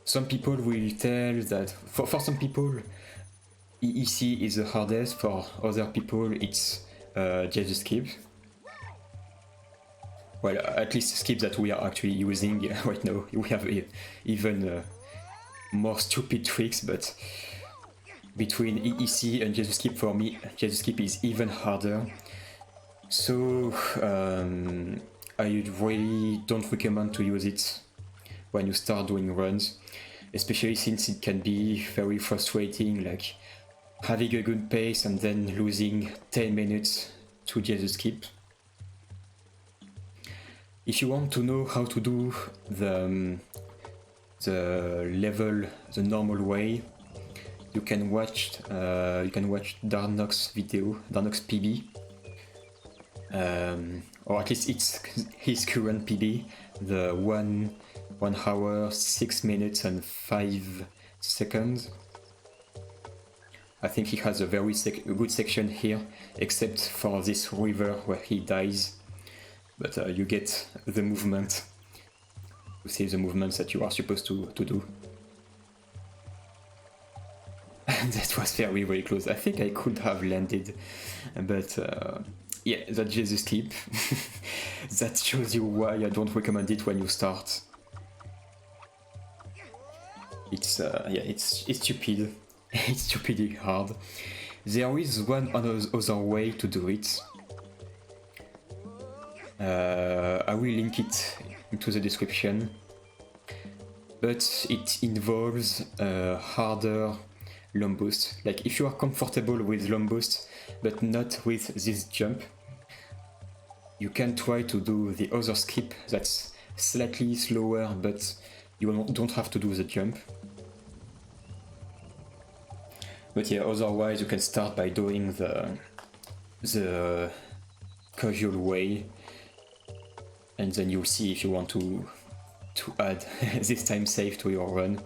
Some people will tell that, for some people, EEC is the hardest, for other people it's Jesus Skip. Well, at least skip that we are actually using right now. We have even more stupid tricks, but between EEC and Jesus Skip, for me, Jesus Skip is even harder. So I really don't recommend to use it when you start doing runs, especially since it can be very frustrating, like having a good pace and then losing 10 minutes to Jesus Skip. If you want to know how to do the level the normal way, you can watch Darnock's video, Darnock's PB, or at least it's his current PB, the 1 hour 6 minutes and 5 seconds. I think he has a very good section here, except for this river where he dies. But you get the movement, you see the movements that you are supposed to do. And that was very, very close. I think I could have landed, but yeah, that Jesus clip. That shows you why I don't recommend it when you start. It's yeah, it's stupid. It's stupidly hard. There is one other way to do it. I will link it into the description, but it involves a harder lum boost. Like if you are comfortable with lum boost but not with this jump, you can try to do the other skip that's slightly slower, but you don't have to do the jump. But yeah, otherwise you can start by doing the casual way, and then you'll see if you want to add this time save to your run.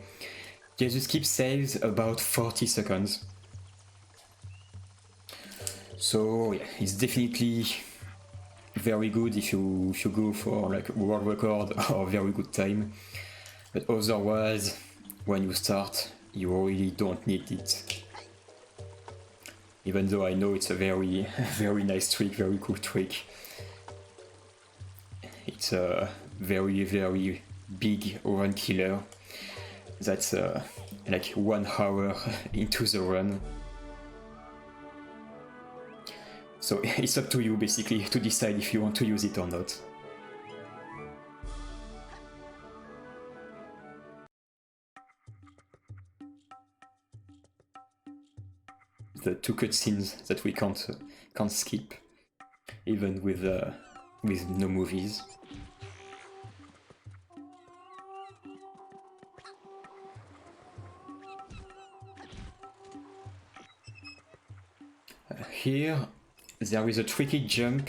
Jesus skip saves about 40 seconds. So yeah, it's definitely very good if you go for like world record or very good time. But otherwise, when you start, you really don't need it. Even though I know it's a very, very nice trick, very cool trick. It's a very, very big run killer. That's like 1 hour into the run. So it's up to you basically to decide if you want to use it or not. The 2 cutscenes that we can't skip, even with no movies. Here there is a tricky jump,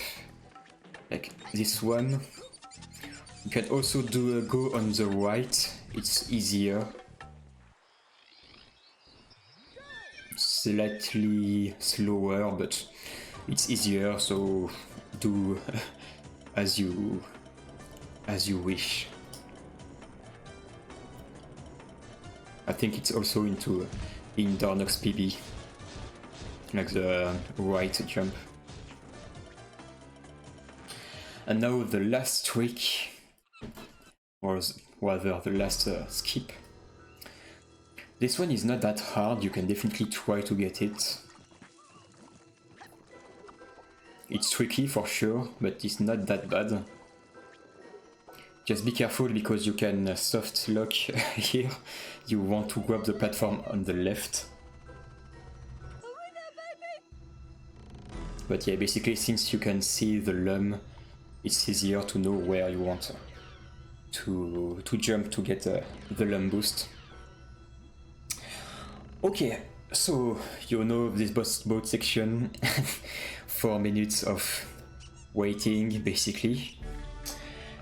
like this one. You can also do a go on the right, it's easier. Slightly slower, but it's easier, so do as you wish. I think it's also in Darnock's PB, like the right jump. And now the last trick, or rather the last skip. This one is not that hard, you can definitely try to get it. It's tricky for sure, but it's not that bad. Just be careful because you can soft lock here. You want to grab the platform on the left. But yeah, basically since you can see the lum, it's easier to know where you want to jump to get the lum boost. Okay, so you know this boat section. 4 minutes of waiting basically.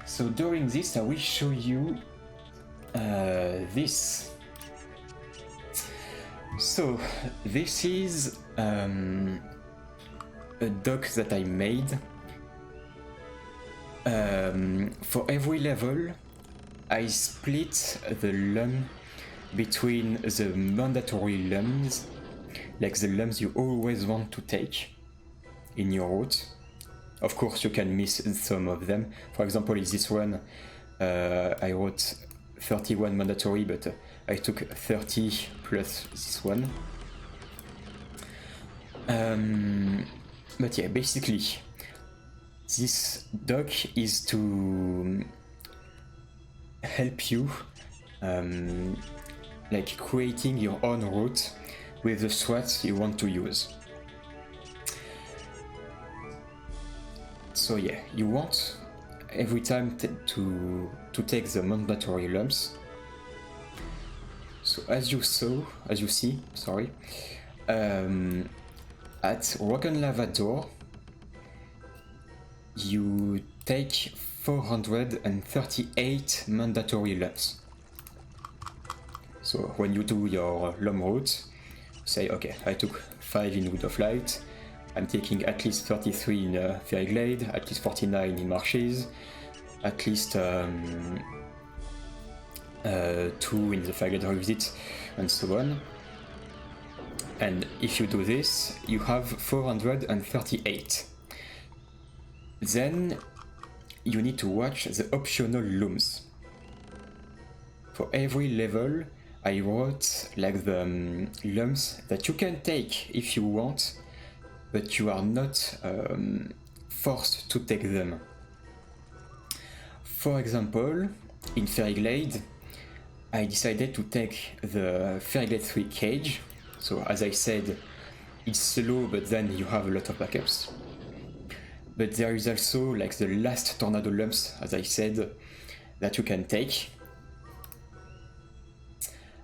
So during this I will show you this. So this is a dock that I made. For every level I split the lum between the mandatory lums, like the lums you always want to take in your route. Of course you can miss some of them. For example, in this one I wrote 31 mandatory, but I took 30 plus this one. But yeah, basically this dock is to help you like creating your own route with the strats you want to use. So yeah, you want every time to take the mandatory lumps. So as you see, sorry, at Rock and Lava door, you take 438 mandatory lumps. So when you do your lum route, say, okay, I took 5 in Wood of Light, I'm taking at least 33 in Fairy Glade, at least 49 in Marshes, at least 2 in the Fairy Glade Revisit, and so on. And if you do this, you have 438. Then you need to watch the optional lums. For every level, I wrote like the lums that you can take if you want, but you are not forced to take them. For example, in Fairy Glade, I decided to take the Fairy Glade 3 cage. So as I said, it's slow, but then you have a lot of backups. But there is also like the last tornado lumps, as I said, that you can take.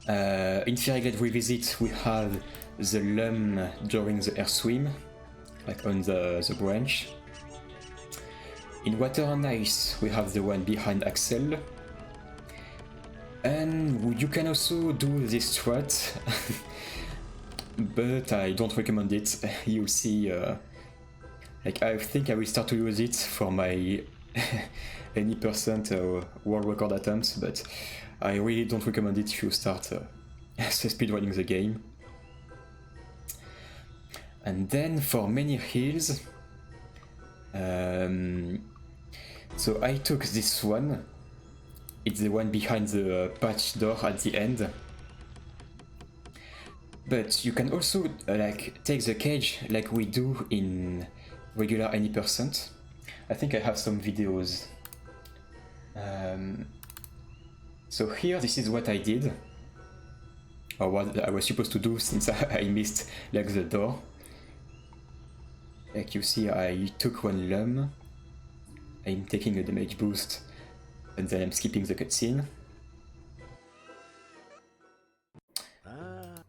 In Fairy Glade Revisit, we have the lum during the air swim, like on the branch. In Water and Ice, we have the one behind Axel. And you can also do this strat, but I don't recommend it. You'll see, like I think I will start to use it for my any percent world record attempts, but I really don't recommend it if you start speedrunning the game. And then for many hills, so I took this one. It's the one behind the patch door at the end. But you can also like take the cage like we do in regular any percent. I think I have some videos. So here, this is what I did, or what I was supposed to do since I missed like the door. Like you see, I took one lum, I'm taking a damage boost, and then I'm skipping the cutscene.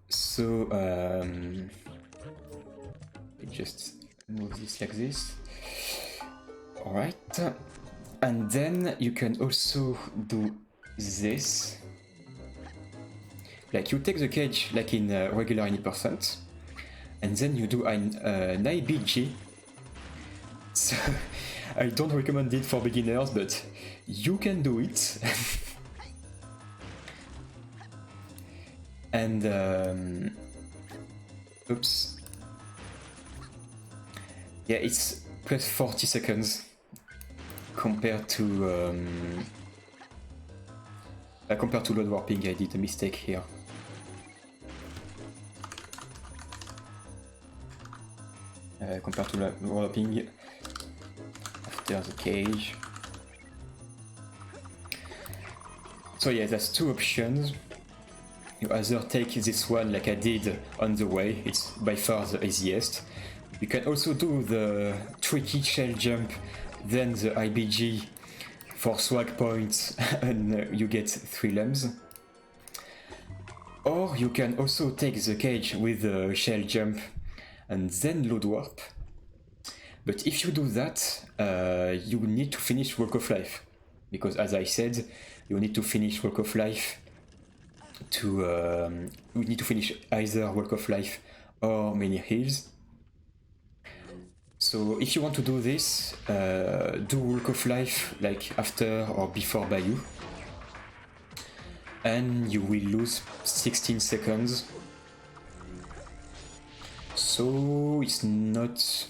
So I just move this like this. Alright. And then you can also do this. Like you take the cage like in regular any percent, and then you do an IBG. So I don't recommend it for beginners, but you can do it. And oops. Yeah, it's plus 40 seconds compared to load warping. I did a mistake here. Compared to load warping after the cage. So yeah, there's two options. You either take this one like I did on the way, it's by far the easiest. You can also do the tricky shell jump, then the IBG for swag points, and you get 3 lums. Or you can also take the cage with the shell jump and then load warp. But if you do that, you need to finish Walk of Life, because as I said, you need to finish Walk of Life to you need to finish either Walk of Life or Many Hills. So if you want to do this, do Walk of Life like after or before Bayou, and you will lose 16 seconds. So it's not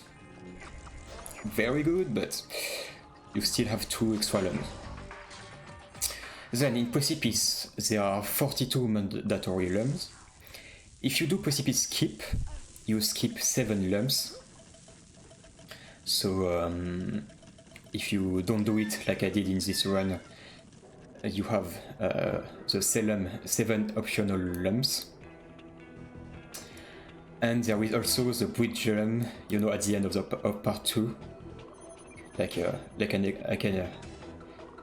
very good, but you still have 2 extra lums. Then in Precipice, there are 42 mandatory lums. If you do Precipice Skip, you skip 7 lums. So if you don't do it like I did in this run, you have the 7 optional lums. And there is also the bridge lum, you know, at the end of part 2. Like an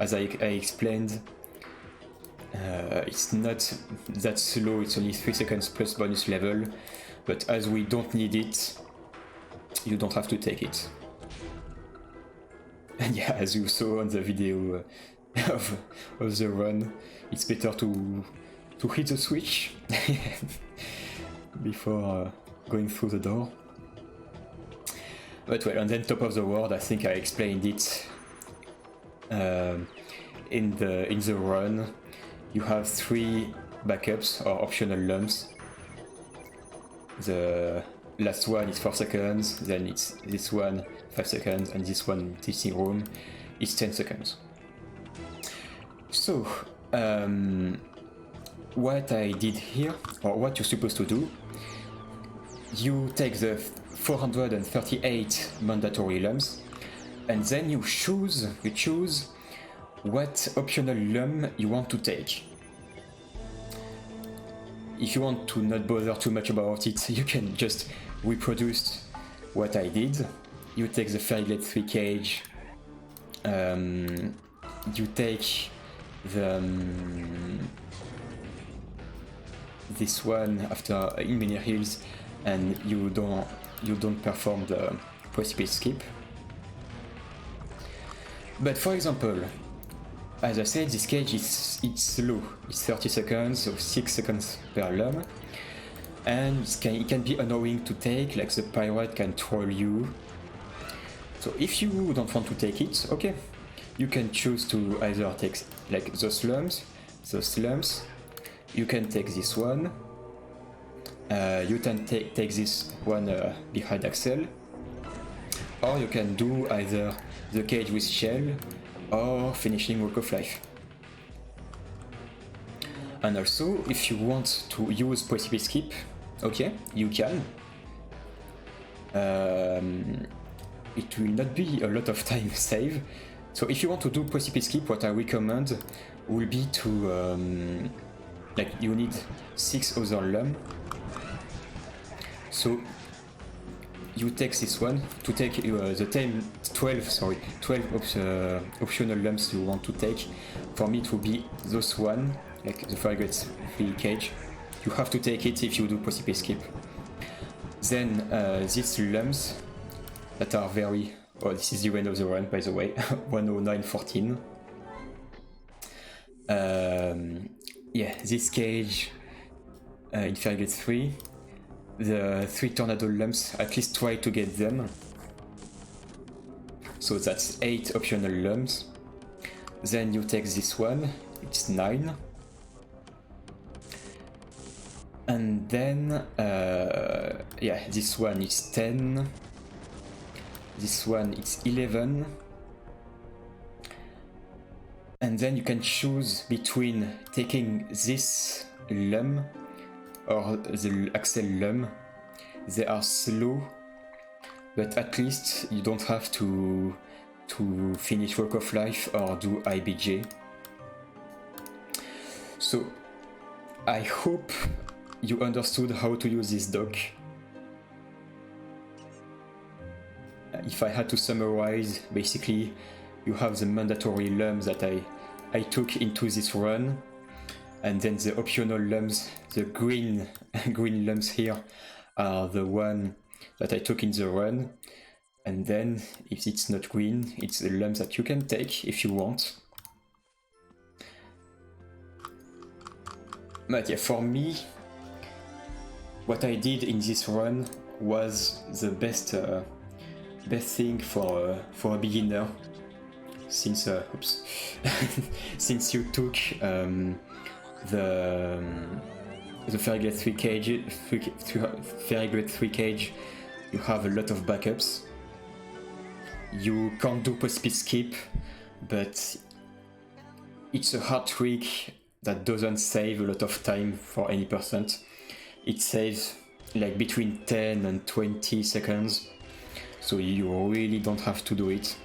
as I explained, it's not that slow, it's only 3 seconds plus bonus level, but as we don't need it, you don't have to take it. And yeah, as you saw on the video of the run, it's better to hit the switch before going through the door. But well, and then top of the world, I think I explained it in the run. You have 3 backups or optional lums. The last one is 4 seconds, then it's this one 5 seconds, and this one testing room is 10 seconds. So what I did here, or what you're supposed to do, you take the 438 mandatory lums, and then you choose what optional lum you want to take. If you want to not bother too much about it, you can just reproduce what I did. You take the Fairglade 3 cage, you take the this one after in Many Hills, and you don't perform the Precipice Skip. But for example, as I said, this cage it's slow. It's 30 seconds, so 6 seconds per lum, and it can be annoying to take. Like the pirate can troll you. So if you don't want to take it, okay, you can choose to either take like those lums. You can take this one. You can take this one behind Axel, or you can do either the cage with shell or finishing Walk of Life. And also, if you want to use Precipice Skip, okay, you can. It will not be a lot of time save. So if you want to do Precipice Skip, what I recommend will be to like you need 6 other lum. So you take this one to take the 12 optional lums you want to take. For me, it will be those one, like the Fairglade 3 cage. You have to take it if you do Precipice Skip. Then these lums that are very... Oh, this is the end of the run, by the way, 109.14. Yeah, this cage in Fairglade 3, the 3 tornado lums, at least try to get them. So that's 8 optional lums. Then you take this one, it's 9. And then, yeah, this one is 10. This one is 11. And then you can choose between taking this lum or the Axel lum. They are slow, but at least you don't have to finish Walk of Life or do IBJ. So I hope you understood how to use this dock. If I had to summarize, basically you have the mandatory lums that I took into this run, and then the optional lums, the green lums here are the one that I took in the run, and then if it's not green, it's the lums that you can take if you want. But yeah, for me, what I did in this run was the best thing for a beginner, since since you took the Fairglade 3 cage, Fairglade 3 cage, you have a lot of backups. You can't do Precipice Skip, but it's a hard trick that doesn't save a lot of time for any percent. It saves like between 10 and 20 seconds, so you really don't have to do it.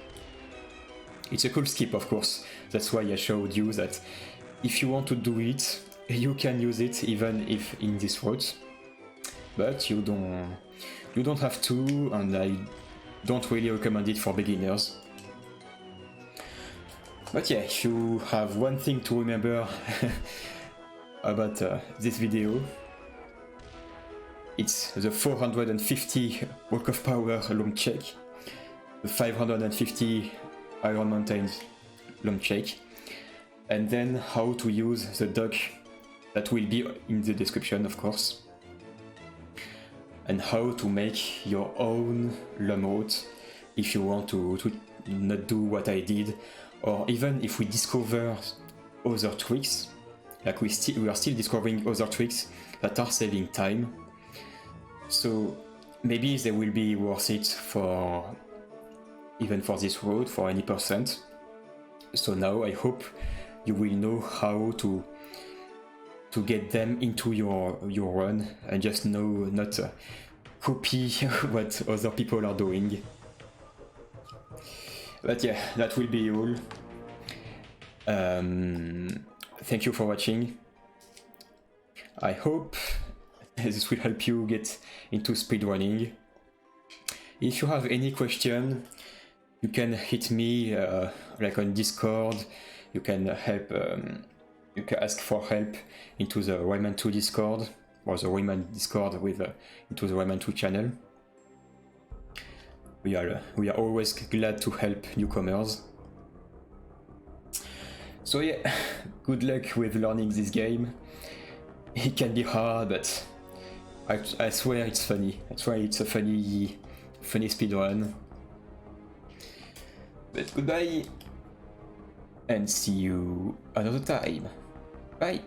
It's a cool skip, of course. That's why I showed you that if you want to do it, you can use it even if in this route, but you don't have to, and I don't really recommend it for beginners. But yeah, if you have one thing to remember about this video, it's the 450 Walk of Power lump check, the 550 Iron Mountains lump check, and then how to use the dock that will be in the description, of course, and how to make your own lum route if you want to not do what I did, or even if we discover other tricks, like we are still discovering other tricks that are saving time. So maybe they will be worth it for even for this road for any percent. So now I hope you will know how to get them into your run and just not copy what other people are doing. But yeah, that will be all. Thank you for watching. I hope this will help you get into speedrunning. If you have any question, you can hit me like on Discord. You can help. You can ask for help into the Rayman 2 Discord, or the Rayman Discord with into the Rayman 2 channel. We are always glad to help newcomers. So yeah, good luck with learning this game. It can be hard, but I swear it's funny. I swear it's a funny speedrun. But goodbye, and see you another time. Bye!